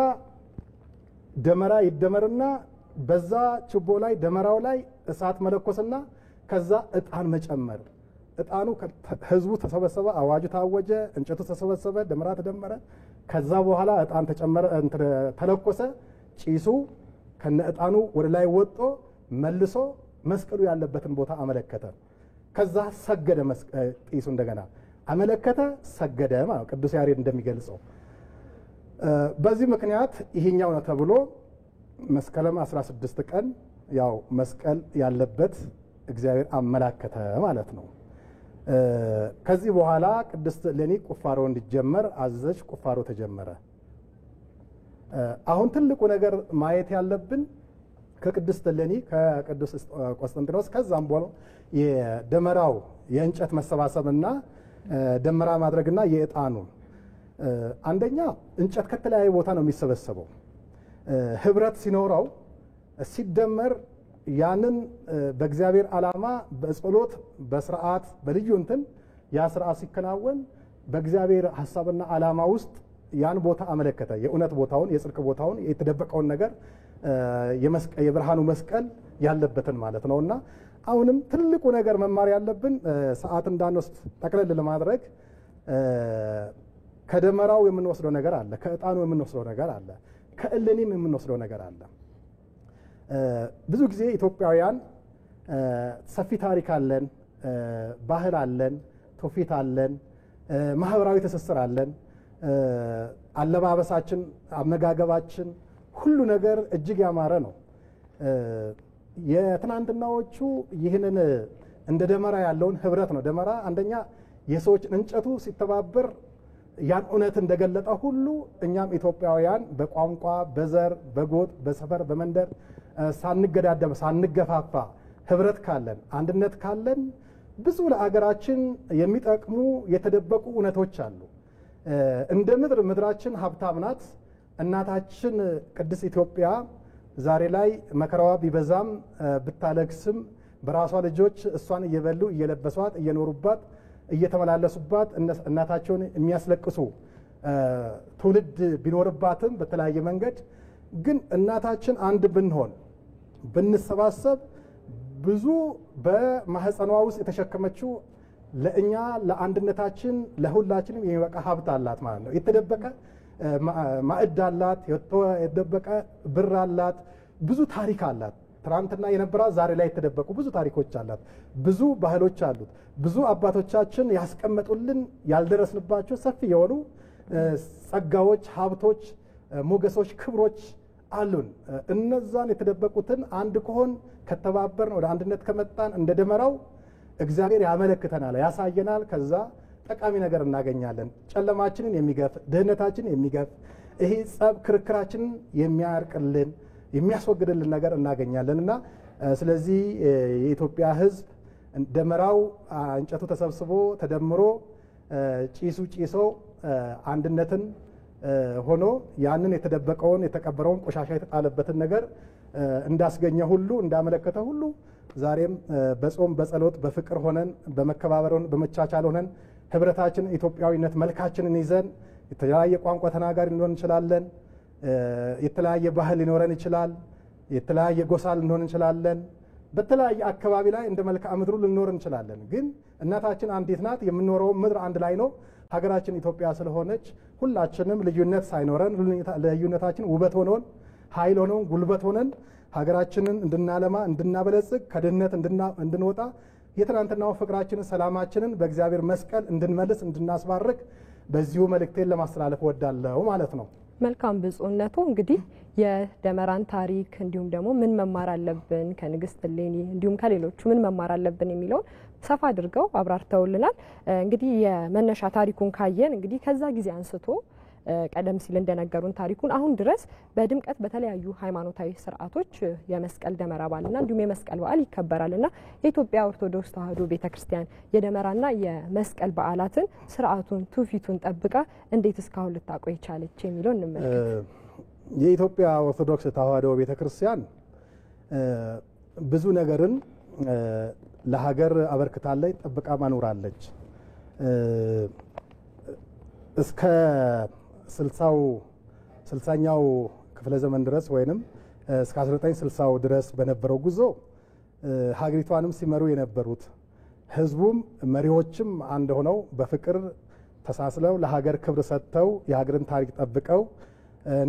ደመራ ይደመርና በዛ ችቦ ላይ ደመራው ላይ እሳት መለኮስና ከዛ እጣን መጨመር። እጣኑ ህዝቡ ተሰበሰበ፣ አዋጁ ታወጀ፣ እንጨቱ ተሰበሰበ፣ ደመራ ተደመረ። ከዛ በኋላ እጣን ተጨመረ፣ ተለኮሰ። ጪሱ ከነ እጣኑ ወደ ላይ ወጦ መልሶ መስቀሉ ያለበትን ቦታ አመለከተ። ከዛ ሰገደ። ጢሱ እንደገና አመለከተ፣ ሰገደ ማለት ቅዱስ ያሬድ እንደሚገልጸው። በዚህ ምክንያት ይሄኛው ነው ተብሎ መስከረም 16 ቀን ያው መስቀል ያለበት እግዚአብሔር አመላከተ ማለት ነው። ከዚህ በኋላ ቅድስት እሌኒ ቁፋሮ እንዲጀመር አዘዘች። ቁፋሮ ተጀመረ። አሁን ትልቁ ነገር ማየት ያለብን ከቅድስት እሌኒ ከቅዱስ ቆስጠንጢኖስ ከዛም በኋላ የደመራው የእንጨት መሰባሰብና ደመራ ማድረግና የእጣኑ አንደኛ እንጨት ከተለያየ ቦታ ነው የሚሰበሰበው። ህብረት ሲኖረው ሲደመር ያንን በእግዚአብሔር ዓላማ በጸሎት በስርዓት በልዩ እንትን ያ ስርዓት ሲከናወን በእግዚአብሔር ሐሳብና ዓላማ ውስጥ ያን ቦታ አመለከተ። የእውነት ቦታውን የጽድቅ ቦታውን የተደበቀውን ነገር የብርሃኑ መስቀል ያለበትን ማለት ነውና አሁንም ትልቁ ነገር መማር ያለብን ሰዓት እንዳንወስድ ጠቅለል ለማድረግ ከደመራው የምንወስደው ነገር አለ፣ ከእጣኑ የምንወስደው ነገር አለ፣ ከእሌኒም የምንወስደው ነገር አለ። ብዙ ጊዜ ኢትዮጵያውያን ሰፊ ታሪክ አለን፣ ባህል አለን፣ ትውፊት አለን፣ ማህበራዊ ትስስር አለን። አለባበሳችን፣ አመጋገባችን ሁሉ ነገር እጅግ ያማረ ነው። የትናንትናዎቹ ይህንን እንደ ደመራ ያለውን ህብረት ነው። ደመራ አንደኛ የሰዎች እንጨቱ ሲተባበር ያን እውነት እንደገለጠ ሁሉ እኛም ኢትዮጵያውያን በቋንቋ በዘር በጎጥ በሰፈር በመንደር ሳንገዳደም ሳንገፋፋ ህብረት ካለን አንድነት ካለን ብዙ ለአገራችን የሚጠቅሙ የተደበቁ እውነቶች አሉ። እንደ ምድራችን ሀብታም ናት። እናታችን ቅድስት ኢትዮጵያ ዛሬ ላይ መከራዋ ቢበዛም ብታለቅስም በራሷ ልጆች እሷን እየበሉ እየለበሷት እየኖሩባት እየተመላለሱባት እናታቸውን የሚያስለቅሱ ትውልድ ቢኖርባትም በተለያየ መንገድ ግን እናታችን አንድ ብንሆን ብንሰባሰብ ብዙ በማህፀኗ ውስጥ የተሸከመችው ለእኛ ለአንድነታችን ለሁላችንም የሚበቃ ሀብት አላት ማለት ነው። የተደበቀ ማዕድ አላት፣ የተደበቀ ብር አላት፣ ብዙ ታሪክ አላት። ትናንትና የነበራት ዛሬ ላይ የተደበቁ ብዙ ታሪኮች አላት፣ ብዙ ባህሎች አሉት። ብዙ አባቶቻችን ያስቀመጡልን ያልደረስንባቸው ሰፊ የሆኑ ጸጋዎች፣ ሀብቶች፣ ሞገሶች፣ ክብሮች አሉን። እነዛን የተደበቁትን አንድ ከሆን ከተባበርን ወደ አንድነት ከመጣን እንደ ደመራው እግዚአብሔር ያመለክተናል፣ ያሳየናል። ከዛ ጠቃሚ ነገር እናገኛለን። ጨለማችንን የሚገፍ ድህነታችንን የሚገፍ ይሄ ጸብ ክርክራችንን የሚያርቅልን የሚያስወግድልን ነገር እናገኛለን እና ስለዚህ የኢትዮጵያ ሕዝብ ደመራው እንጨቱ ተሰብስቦ ተደምሮ ጪሱ ጪሶ አንድነትን ሆኖ ያንን የተደበቀውን የተቀበረውን ቆሻሻ የተጣለበትን ነገር እንዳስገኘ ሁሉ እንዳመለከተ ሁሉ ዛሬም በጾም በጸሎት በፍቅር ሆነን በመከባበር በመቻቻል ሆነን ህብረታችን ኢትዮጵያዊነት መልካችንን ይዘን የተለያየ ቋንቋ ተናጋሪ ልንሆን እንችላለን። የተለያየ ባህል ሊኖረን ይችላል። የተለያየ ጎሳ ልንሆን እንችላለን። በተለያየ አካባቢ ላይ እንደ መልክዓ ምድሩ ልንኖር እንችላለን። ግን እናታችን አንዲት ናት። የምንኖረው ምድር አንድ ላይ ነው። ሀገራችን ኢትዮጵያ ስለሆነች ሁላችንም ልዩነት ሳይኖረን ልዩነታችን ውበት ሆነን ኃይል ሆነን ጉልበት ሆነን ሀገራችንን እንድናለማ እንድናበለጽግ ከድህነት እንድንወጣ የትናንትናው ፍቅራችንን ሰላማችንን በእግዚአብሔር መስቀል እንድንመልስ እንድናስባርክ በዚሁ መልእክቴን ለማስተላለፍ ወዳለው ማለት ነው። መልካም ብፁዕነቱ እንግዲህ የደመራን ታሪክ እንዲሁም ደግሞ ምን መማር አለብን ከንግስት እሌኒ እንዲሁም ከሌሎቹ ምን መማር አለብን የሚለውን ሰፋ አድርገው አብራርተውልናል። እንግዲህ የመነሻ ታሪኩን ካየን እንግዲህ ከዛ ጊዜ አንስቶ ቀደም ሲል እንደነገሩን ታሪኩን አሁን ድረስ በድምቀት በተለያዩ ሃይማኖታዊ ስርዓቶች የመስቀል ደመራ በዓልና እንዲሁም የመስቀል በዓል ይከበራልና የኢትዮጵያ ኦርቶዶክስ ተዋሕዶ ቤተክርስቲያን የደመራና የመስቀል በዓላትን ስርዓቱን ትውፊቱን ጠብቃ እንዴት እስካሁን ልታቆይ ቻለች የሚለው እንመልከት። የኢትዮጵያ ኦርቶዶክስ ተዋሕዶ ቤተክርስቲያን ብዙ ነገርን ለሀገር አበርክታለች፣ ጠብቃ ማኖራለች። እስከ 60ኛው ክፍለ ዘመን ድረስ ወይንም እስከ 1960 ድረስ በነበረው ጉዞ ሀገሪቷንም ሲመሩ የነበሩት ህዝቡም መሪዎችም አንድ ሆነው በፍቅር ተሳስለው ለሀገር ክብር ሰጥተው የሀገርን ታሪክ ጠብቀው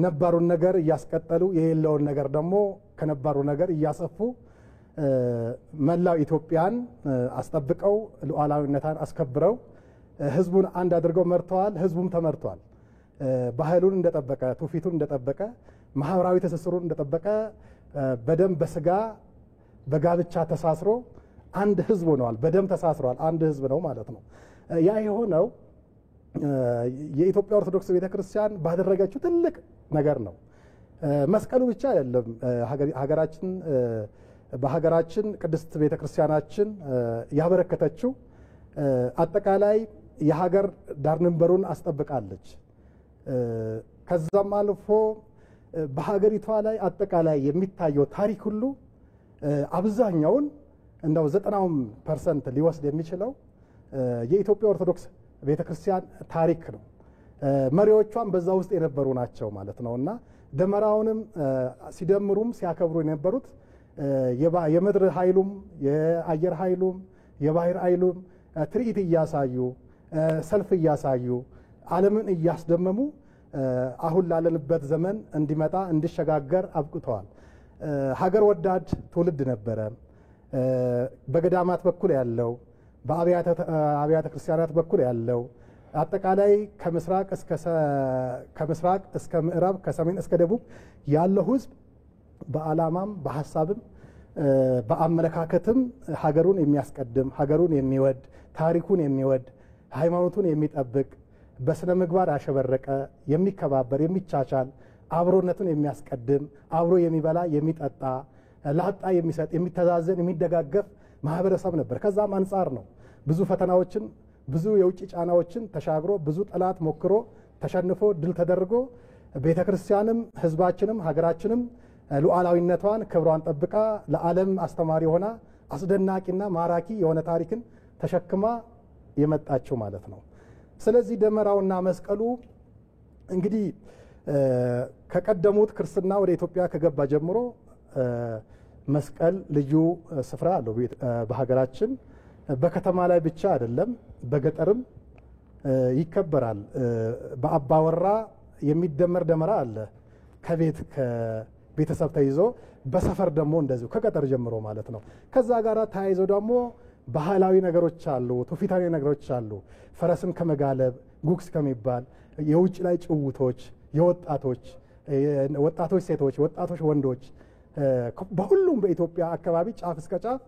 ነባሩን ነገር እያስቀጠሉ የሌለውን ነገር ደግሞ ከነባሩ ነገር እያሰፉ መላው ኢትዮጵያን አስጠብቀው ሉዓላዊነቷን አስከብረው ህዝቡን አንድ አድርገው መርተዋል። ህዝቡም ተመርቷል። ባህሉን እንደጠበቀ ትውፊቱን እንደጠበቀ ማህበራዊ ትስስሩን እንደጠበቀ በደም በስጋ በጋብቻ ተሳስሮ አንድ ህዝብ ሆነዋል። በደም ተሳስሯል። አንድ ህዝብ ነው ማለት ነው። ያ የሆነው የኢትዮጵያ ኦርቶዶክስ ቤተክርስቲያን ባደረገችው ትልቅ ነገር ነው። መስቀሉ ብቻ አይደለም። በሀገራችን ቅድስት ቤተክርስቲያናችን ያበረከተችው አጠቃላይ የሀገር ዳር ድንበሩን አስጠብቃለች። ከዛም አልፎ በሀገሪቷ ላይ አጠቃላይ የሚታየው ታሪክ ሁሉ አብዛኛውን እንደው 90% ሊወስድ የሚችለው የኢትዮጵያ ኦርቶዶክስ ቤተክርስቲያን ታሪክ ነው። መሪዎቿም በዛ ውስጥ የነበሩ ናቸው ማለት ነውና ደመራውንም ሲደምሩም ሲያከብሩ የነበሩት የምድር ኃይሉም የአየር ኃይሉም የባህር ኃይሉም ትርኢት እያሳዩ ሰልፍ እያሳዩ ዓለምን እያስደመሙ አሁን ላለንበት ዘመን እንዲመጣ እንዲሸጋገር አብቅተዋል። ሀገር ወዳድ ትውልድ ነበረ። በገዳማት በኩል ያለው በአብያተ ክርስቲያናት በኩል ያለው አጠቃላይ ከምስራቅ እስከ ምዕራብ ከሰሜን እስከ ደቡብ ያለው ህዝብ በዓላማም በሐሳብም በአመለካከትም ሀገሩን የሚያስቀድም ሀገሩን የሚወድ ታሪኩን የሚወድ ሃይማኖቱን የሚጠብቅ በስነ ምግባር ያሸበረቀ የሚከባበር የሚቻቻል አብሮነቱን የሚያስቀድም አብሮ የሚበላ የሚጠጣ ላጣ የሚሰጥ የሚተዛዘን የሚደጋገፍ ማህበረሰብ ነበር። ከዛም አንጻር ነው ብዙ ፈተናዎችን ብዙ የውጭ ጫናዎችን ተሻግሮ ብዙ ጠላት ሞክሮ ተሸንፎ ድል ተደርጎ ቤተክርስቲያንም ህዝባችንም ሀገራችንም ሉዓላዊነቷን ክብሯን ጠብቃ ለዓለም አስተማሪ ሆና አስደናቂና ማራኪ የሆነ ታሪክን ተሸክማ የመጣችው ማለት ነው። ስለዚህ ደመራውና መስቀሉ እንግዲህ ከቀደሙት ክርስትና ወደ ኢትዮጵያ ከገባ ጀምሮ መስቀል ልዩ ስፍራ አለው በሀገራችን። በከተማ ላይ ብቻ አይደለም፣ በገጠርም ይከበራል። በአባወራ የሚደመር ደመራ አለ ከቤተሰብ ተይዞ፣ በሰፈር ደግሞ እንደዚሁ ከገጠር ጀምሮ ማለት ነው። ከዛ ጋር ተያይዞ ደግሞ ባህላዊ ነገሮች አሉ፣ ትውፊታዊ ነገሮች አሉ። ፈረስን ከመጋለብ ጉግስ ከሚባል የውጭ ላይ ጭውቶች፣ ወጣቶች ሴቶች፣ ወጣቶች ወንዶች በሁሉም በኢትዮጵያ አካባቢ ጫፍ እስከ ጫፍ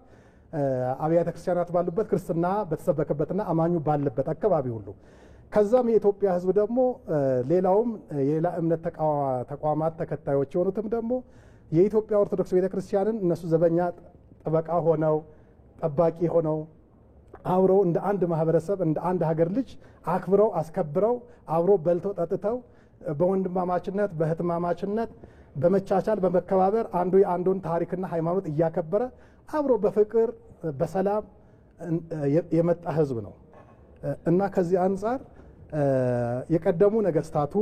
አብያተ ክርስቲያናት ባሉበት ክርስትና በተሰበከበትና አማኙ ባለበት አካባቢ ሁሉ ከዛም የኢትዮጵያ ሕዝብ ደግሞ ሌላውም የሌላ እምነት ተቋማት ተከታዮች የሆኑትም ደግሞ የኢትዮጵያ ኦርቶዶክስ ቤተክርስቲያንን እነሱ ዘበኛ ጠበቃ ሆነው ጠባቂ ሆነው አብረው እንደ አንድ ማህበረሰብ እንደ አንድ ሀገር ልጅ አክብረው አስከብረው አብረው በልተው ጠጥተው በወንድማማችነት በህትማማችነት በመቻቻል በመከባበር አንዱ የአንዱን ታሪክና ሃይማኖት እያከበረ አብሮ በፍቅር በሰላም የመጣ ህዝብ ነው እና ከዚህ አንጻር የቀደሙ ነገስታቱ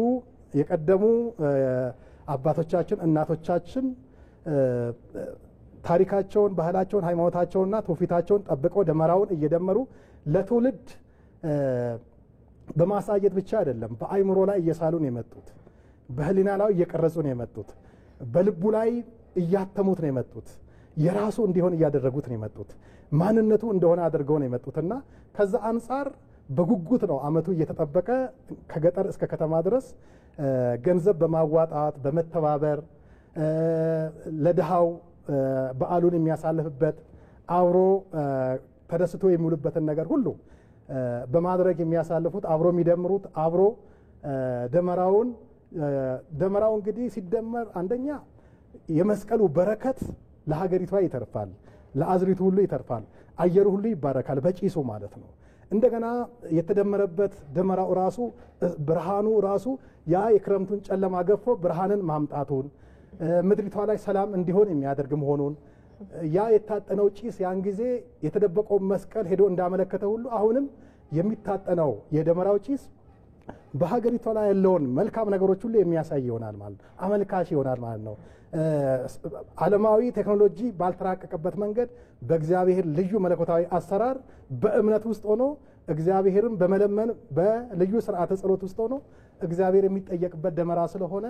የቀደሙ አባቶቻችን እናቶቻችን ታሪካቸውን ባህላቸውን ሃይማኖታቸውንና ትውፊታቸውን ጠብቀው ደመራውን እየደመሩ ለትውልድ በማሳየት ብቻ አይደለም በአይምሮ ላይ እየሳሉ ነው የመጡት በህሊና ላይ እየቀረጹ ነው የመጡት በልቡ ላይ እያተሙት ነው የመጡት የራሱ እንዲሆን እያደረጉት ነው የመጡት ማንነቱ እንደሆነ አድርገው ነው የመጡትና ከዛ አንጻር በጉጉት ነው አመቱ እየተጠበቀ ከገጠር እስከ ከተማ ድረስ ገንዘብ በማዋጣት በመተባበር ለድሃው በዓሉን የሚያሳልፍበት አብሮ ተደስቶ የሚውልበትን ነገር ሁሉ በማድረግ የሚያሳልፉት አብሮ የሚደምሩት አብሮ ደመራው እንግዲህ ሲደመር አንደኛ የመስቀሉ በረከት ለሀገሪቷ ይተርፋል ለአዝሪቱ ሁሉ ይተርፋል አየሩ ሁሉ ይባረካል በጪሱ ማለት ነው እንደገና የተደመረበት ደመራው ራሱ ብርሃኑ ራሱ ያ የክረምቱን ጨለማ ገፎ ብርሃንን ማምጣቱን ምድሪቷ ላይ ሰላም እንዲሆን የሚያደርግ መሆኑን ያ የታጠነው ጪስ ያን ጊዜ የተደበቀው መስቀል ሄዶ እንዳመለከተ ሁሉ አሁንም የሚታጠነው የደመራው ጪስ በሀገሪቷ ላይ ያለውን መልካም ነገሮች ሁሉ የሚያሳይ ይሆናል ማለት ነው አመልካች ይሆናል ማለት ነው ዓለማዊ ቴክኖሎጂ ባልተራቀቀበት መንገድ በእግዚአብሔር ልዩ መለኮታዊ አሰራር በእምነት ውስጥ ሆኖ እግዚአብሔርን በመለመን በልዩ ስርዓተ ጸሎት ውስጥ ሆኖ እግዚአብሔር የሚጠየቅበት ደመራ ስለሆነ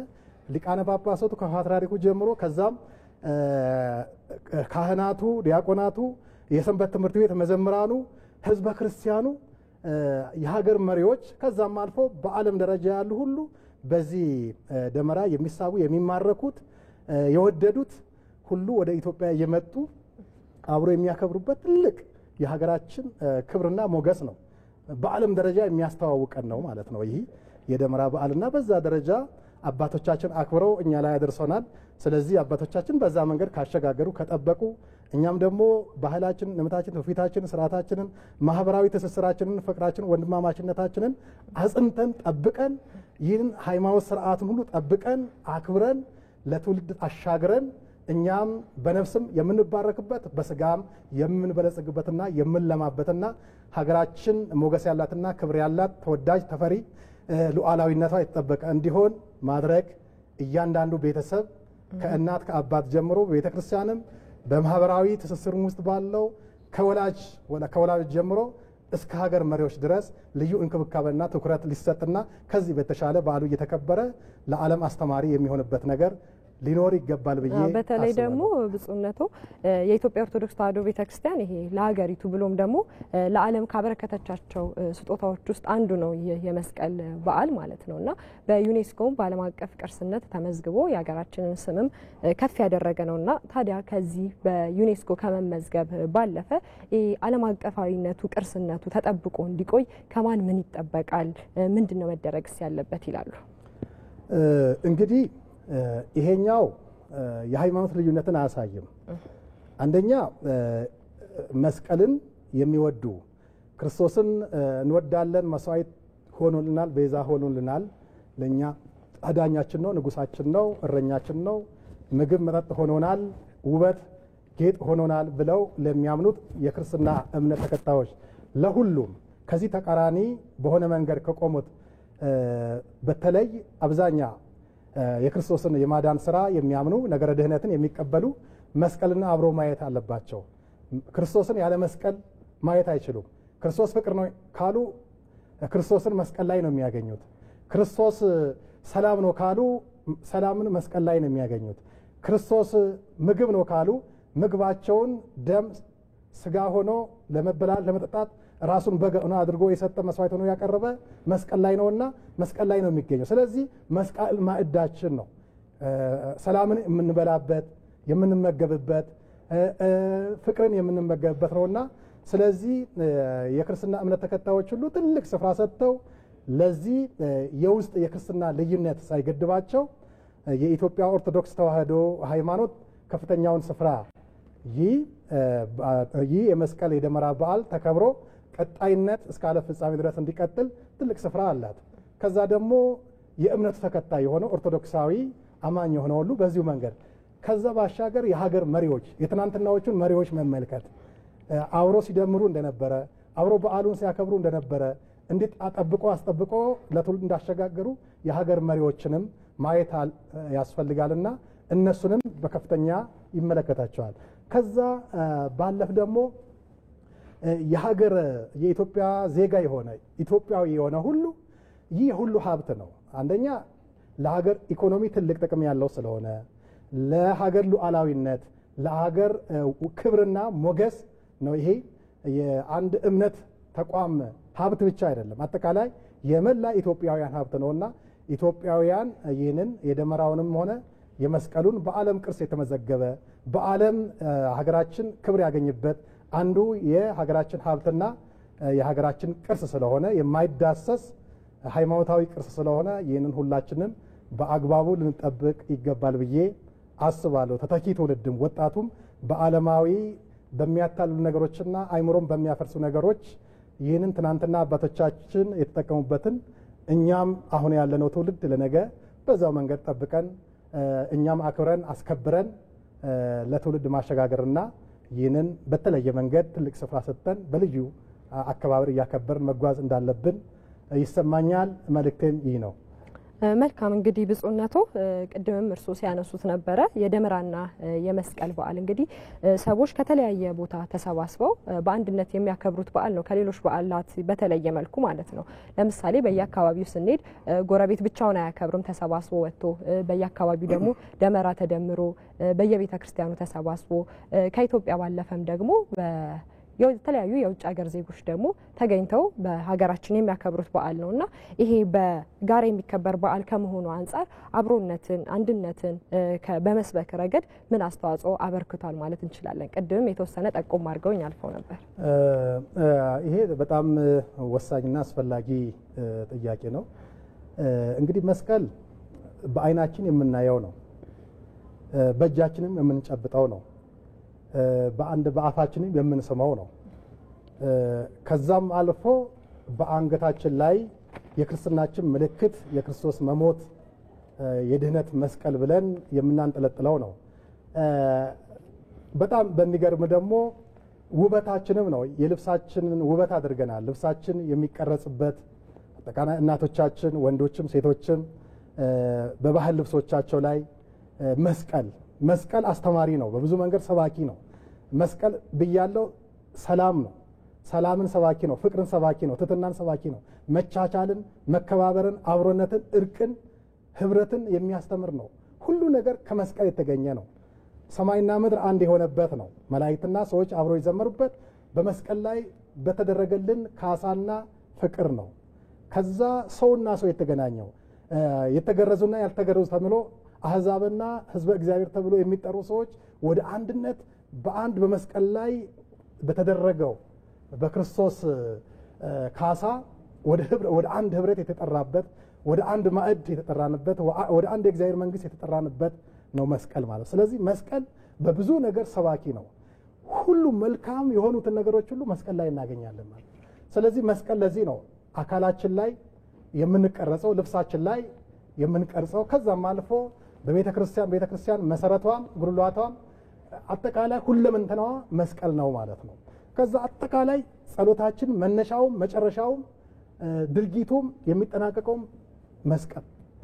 ሊቃነ ጳጳሳቱ ከፓትርያርኩ ጀምሮ ከዛም ካህናቱ ዲያቆናቱ የሰንበት ትምህርት ቤት መዘምራኑ ህዝበ ክርስቲያኑ የሀገር መሪዎች ከዛም አልፎ በዓለም ደረጃ ያሉ ሁሉ በዚህ ደመራ የሚሳቡ የሚማረኩት የወደዱት ሁሉ ወደ ኢትዮጵያ እየመጡ አብሮ የሚያከብሩበት ትልቅ የሀገራችን ክብርና ሞገስ ነው በዓለም ደረጃ የሚያስተዋውቀን ነው ማለት ነው ይህ የደመራ በዓልና በዛ ደረጃ አባቶቻችን አክብረው እኛ ላይ ያደርሰናል ስለዚህ አባቶቻችን በዛ መንገድ ካሸጋገሩ ከጠበቁ እኛም ደግሞ ባህላችን እምነታችን ትውፊታችን ስርዓታችንን ማህበራዊ ትስስራችንን ፍቅራችንን ወንድማማችነታችንን አጽንተን ጠብቀን ይህን ሃይማኖት ስርዓቱን ሁሉ ጠብቀን አክብረን ለትውልድ አሻግረን እኛም በነፍስም የምንባረክበት በስጋም የምንበለጽግበትና የምንለማበትና ሀገራችን ሞገስ ያላትና ክብር ያላት ተወዳጅ ተፈሪ ሉዓላዊነቷ የተጠበቀ እንዲሆን ማድረግ እያንዳንዱ ቤተሰብ ከእናት ከአባት ጀምሮ በቤተክርስቲያንም በማህበራዊ ትስስር ውስጥ ባለው ከወላጅ ጀምሮ እስከ ሀገር መሪዎች ድረስ ልዩ እንክብካቤና ትኩረት ሊሰጥና ከዚህ በተሻለ በዓሉ እየተከበረ ለዓለም አስተማሪ የሚሆንበት ነገር ሊኖር ይገባል ብዬ በተለይ ደግሞ ብፁዕነቱ የኢትዮጵያ ኦርቶዶክስ ተዋሕዶ ቤተክርስቲያን ይሄ ለሀገሪቱ ብሎም ደግሞ ለዓለም ካበረከተቻቸው ስጦታዎች ውስጥ አንዱ ነው የመስቀል በዓል ማለት ነውና በዩኔስኮ በዓለም አቀፍ ቅርስነት ተመዝግቦ የሀገራችንን ስምም ከፍ ያደረገ ነውና ታዲያ ከዚህ በዩኔስኮ ከመመዝገብ ባለፈ ዓለም አቀፋዊነቱ ቅርስነቱ ተጠብቆ እንዲቆይ ከማን ምን ይጠበቃል ምንድነው መደረግስ ያለበት ይላሉ እንግዲህ ይሄኛው የሃይማኖት ልዩነትን አያሳይም አንደኛ መስቀልን የሚወዱ ክርስቶስን እንወዳለን መስዋዕት ሆኖልናል ቤዛ ሆኖልናል ለኛ አዳኛችን ነው ንጉሳችን ነው እረኛችን ነው ምግብ መጠጥ ሆኖናል ውበት ጌጥ ሆኖናል ብለው ለሚያምኑት የክርስትና እምነት ተከታዮች ለሁሉም ከዚህ ተቃራኒ በሆነ መንገድ ከቆሙት በተለይ አብዛኛ የክርስቶስን የማዳን ስራ የሚያምኑ ነገረ ድህነትን የሚቀበሉ መስቀልና አብሮ ማየት አለባቸው ክርስቶስን ያለ መስቀል ማየት አይችሉም ክርስቶስ ፍቅር ነው ካሉ ክርስቶስን መስቀል ላይ ነው የሚያገኙት ክርስቶስ ሰላም ነው ካሉ ሰላምን መስቀል ላይ ነው የሚያገኙት ክርስቶስ ምግብ ነው ካሉ ምግባቸውን ደም ስጋ ሆኖ ለመበላል ለመጠጣት ራሱን በገና አድርጎ የሰጠ መስዋዕት ሆኖ ያቀረበ መስቀል ላይ ነውና መስቀል ላይ ነው የሚገኘው ስለዚህ መስቀል ማዕዳችን ነው ሰላምን የምንበላበት የምንመገብበት ፍቅርን የምንመገብበት ነውና ስለዚህ የክርስትና እምነት ተከታዮች ሁሉ ትልቅ ስፍራ ሰጥተው ለዚህ የውስጥ የክርስትና ልዩነት ሳይገድባቸው የኢትዮጵያ ኦርቶዶክስ ተዋሕዶ ሃይማኖት ከፍተኛውን ስፍራ ይህ የመስቀል የደመራ በዓል ተከብሮ ቀጣይነት እስከ ዓለም ፍጻሜ ድረስ እንዲቀጥል ትልቅ ስፍራ አላት ከዛ ደግሞ የእምነቱ ተከታይ የሆነ ኦርቶዶክሳዊ አማኝ የሆነ ሁሉ በዚሁ መንገድ ከዛ ባሻገር የሀገር መሪዎች የትናንትናዎቹን መሪዎች መመልከት አብሮ ሲደምሩ እንደነበረ አብሮ በዓሉን ሲያከብሩ እንደነበረ እንዴት አስጠብቆ ለትውልድ እንዳሸጋገሩ የሀገር መሪዎችንም ማየት ያስፈልጋልና እነሱንም በከፍተኛ ይመለከታቸዋል። ከዛ ባለፍ ደግሞ የኢትዮጵያ ዜጋ የሆነ ኢትዮጵያዊ የሆነ ሁሉ ይህ ሁሉ ሀብት ነው። አንደኛ ለሀገር ኢኮኖሚ ትልቅ ጥቅም ያለው ስለሆነ ለሀገር ሉዓላዊነት ለሀገር ክብርና ሞገስ ነው። ይሄ የአንድ እምነት ተቋም ሀብት ብቻ አይደለም፣ አጠቃላይ የመላ ኢትዮጵያውያን ሀብት ነውና ኢትዮጵያውያን ይህንን የደመራውንም ሆነ የመስቀሉን በዓለም ቅርስ የተመዘገበ በዓለም ሀገራችን ክብር ያገኝበት አንዱ የሀገራችን ሀብትና የሀገራችን ቅርስ ስለሆነ የማይዳሰስ ሃይማኖታዊ ቅርስ ስለሆነ ይህንን ሁላችንም በአግባቡ ልንጠብቅ ይገባል ብዬ አስባለሁ። ተተኪ ትውልድም ወጣቱም በዓለማዊ በሚያታልሉ ነገሮችና አይምሮም በሚያፈርሱ ነገሮች ይህንን ትናንትና አባቶቻችን የተጠቀሙበትን እኛም አሁን ያለነው ትውልድ ለነገ በዛው መንገድ ጠብቀን እኛም አክብረን አስከብረን ለትውልድ ማሸጋገርና ይህንን በተለየ መንገድ ትልቅ ስፍራ ሰጥተን በልዩ አከባበር እያከበርን መጓዝ እንዳለብን ይሰማኛል። መልእክቴም ይህ ነው። መልካም እንግዲህ ብፁዕነቶ ቅድምም እርሶ ሲያነሱት ነበረ የደመራና የመስቀል በዓል እንግዲህ ሰዎች ከተለያየ ቦታ ተሰባስበው በአንድነት የሚያከብሩት በዓል ነው፣ ከሌሎች በዓላት በተለየ መልኩ ማለት ነው። ለምሳሌ በየአካባቢው ስንሄድ ጎረቤት ብቻውን አያከብርም፣ ተሰባስቦ ወጥቶ በየአካባቢው ደግሞ ደመራ ተደምሮ በየቤተ ክርስቲያኑ ተሰባስቦ ከኢትዮጵያ ባለፈም ደግሞ የተለያዩ የውጭ ሀገር ዜጎች ደግሞ ተገኝተው በሀገራችን የሚያከብሩት በዓል ነውና ይሄ በጋራ የሚከበር በዓል ከመሆኑ አንጻር አብሮነትን፣ አንድነትን በመስበክ ረገድ ምን አስተዋጽኦ አበርክቷል ማለት እንችላለን? ቅድምም የተወሰነ ጠቆም አድርገውኝ አልፈው ነበር። ይሄ በጣም ወሳኝና አስፈላጊ ጥያቄ ነው። እንግዲህ መስቀል በዓይናችን የምናየው ነው፣ በእጃችንም የምንጨብጠው ነው፣ በአፋችንም የምንስመው ነው። ከዛም አልፎ በአንገታችን ላይ የክርስትናችን ምልክት የክርስቶስ መሞት የድህነት መስቀል ብለን የምናንጠለጥለው ነው። በጣም በሚገርም ደግሞ ውበታችንም ነው። የልብሳችንን ውበት አድርገናል። ልብሳችን የሚቀረጽበት አጠቃላይ እናቶቻችን ወንዶችም ሴቶችም በባህል ልብሶቻቸው ላይ መስቀል አስተማሪ ነው፣ በብዙ መንገድ ሰባኪ ነው። መስቀል ብያለው ሰላም ነው፣ ሰላምን ሰባኪ ነው፣ ፍቅርን ሰባኪ ነው፣ ትህትናን ሰባኪ ነው፣ መቻቻልን፣ መከባበርን፣ አብሮነትን፣ እርቅን፣ ህብረትን የሚያስተምር ነው። ሁሉ ነገር ከመስቀል የተገኘ ነው። ሰማይና ምድር አንድ የሆነበት ነው። መላእክትና ሰዎች አብረው የዘመሩበት በመስቀል ላይ በተደረገልን ካሳና ፍቅር ነው። ከዛ ሰውና ሰው የተገናኘው የተገረዙና ያልተገረዙ ተብሎ አህዛብና ህዝበ እግዚአብሔር ተብሎ የሚጠሩ ሰዎች ወደ አንድነት በአንድ በመስቀል ላይ በተደረገው በክርስቶስ ካሳ ወደ አንድ ህብረት የተጠራበት ወደ አንድ ማዕድ የተጠራንበት ወደ አንድ የእግዚአብሔር መንግስት የተጠራንበት ነው መስቀል ማለት። ስለዚህ መስቀል በብዙ ነገር ሰባኪ ነው። ሁሉም መልካም የሆኑትን ነገሮች ሁሉ መስቀል ላይ እናገኛለን ማለት። ስለዚህ መስቀል ለዚህ ነው አካላችን ላይ የምንቀረጸው፣ ልብሳችን ላይ የምንቀርጸው። ከዛም አልፎ በቤተ ክርስቲያን መሰረቷም ጉልላቷም አጠቃላይ ሁለመንተናዋ መስቀል ነው ማለት ነው። ከዛ አጠቃላይ ጸሎታችን መነሻውም መጨረሻውም ድርጊቱም የሚጠናቀቀውም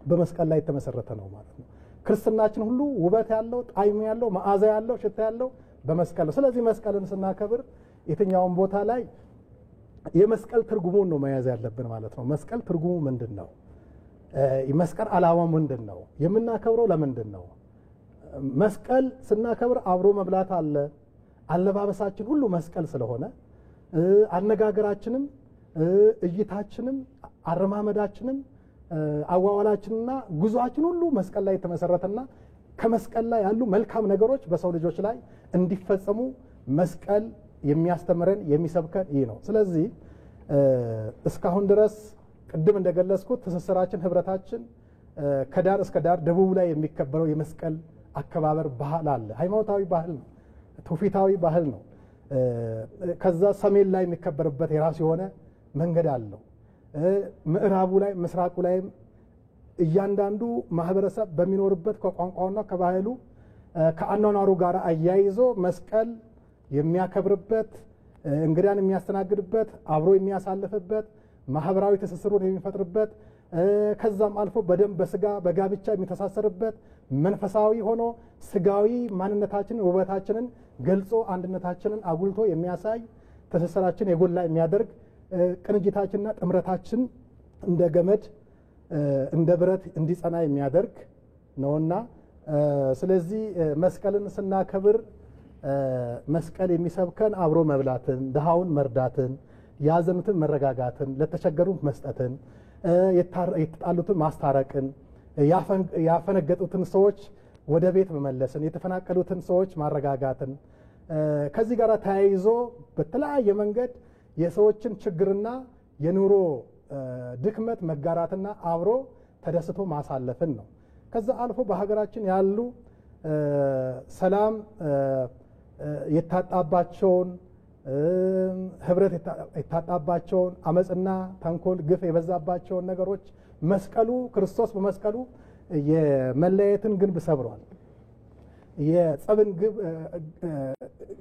በመስቀል ላይ የተመሰረተ ነው ማለት ነው። ክርስትናችን ሁሉ ውበት ያለው ጣዕም ያለው መዓዛ ያለው ሽታ ያለው በመስቀል ነው። ስለዚህ መስቀልን ስናከብር የትኛውም ቦታ ላይ የመስቀል ትርጉሙን ነው መያዝ ያለብን ማለት ነው። መስቀል ትርጉሙ ምንድን ነው? መስቀል ዓላማው ምንድን ነው? የምናከብረው ለምንድን ነው? መስቀል ስናከብር አብሮ መብላት አለ። አለባበሳችን ሁሉ መስቀል ስለሆነ አነጋገራችንም፣ እይታችንም፣ አረማመዳችንም፣ አዋዋላችንና ጉዟችን ሁሉ መስቀል ላይ የተመሰረተና ከመስቀል ላይ ያሉ መልካም ነገሮች በሰው ልጆች ላይ እንዲፈጸሙ መስቀል የሚያስተምረን የሚሰብከን ይህ ነው። ስለዚህ እስካሁን ድረስ ቅድም እንደገለጽኩት ትስስራችን፣ ህብረታችን ከዳር እስከ ዳር ደቡብ ላይ የሚከበረው የመስቀል አከባበር ባህል አለ። ሃይማኖታዊ ባህል ነው፣ ትውፊታዊ ባህል ነው። ከዛ ሰሜን ላይ የሚከበርበት የራሱ የሆነ መንገድ አለው። ምዕራቡ ላይ ምስራቁ ላይም እያንዳንዱ ማህበረሰብ በሚኖርበት ከቋንቋውና ከባህሉ ከአኗኗሩ ጋር አያይዞ መስቀል የሚያከብርበት እንግዳን የሚያስተናግድበት አብሮ የሚያሳልፍበት ማህበራዊ ትስስሩን የሚፈጥርበት ከዛም አልፎ በደም በስጋ በጋብቻ የሚተሳሰርበት መንፈሳዊ ሆኖ ስጋዊ ማንነታችንን ውበታችንን ገልጾ አንድነታችንን አጉልቶ የሚያሳይ ትስስራችን የጎላ የሚያደርግ ቅንጅታችንና ጥምረታችን እንደ ገመድ እንደ ብረት እንዲጸና የሚያደርግ ነውና ስለዚህ መስቀልን ስናከብር መስቀል የሚሰብከን አብሮ መብላትን ድሃውን መርዳትን ያዘኑትን መረጋጋትን ለተቸገሩት መስጠትን የተጣሉትን ማስታረቅን ያፈነገጡትን ሰዎች ወደ ቤት መመለስን የተፈናቀሉትን ሰዎች ማረጋጋትን ከዚህ ጋር ተያይዞ በተለያየ መንገድ የሰዎችን ችግርና የኑሮ ድክመት መጋራትና አብሮ ተደስቶ ማሳለፍን ነው። ከዛ አልፎ በሀገራችን ያሉ ሰላም የታጣባቸውን ህብረት የታጣባቸውን አመጽና ተንኮል ግፍ የበዛባቸውን ነገሮች መስቀሉ ክርስቶስ በመስቀሉ የመለየትን ግንብ ሰብሯል። የጸብን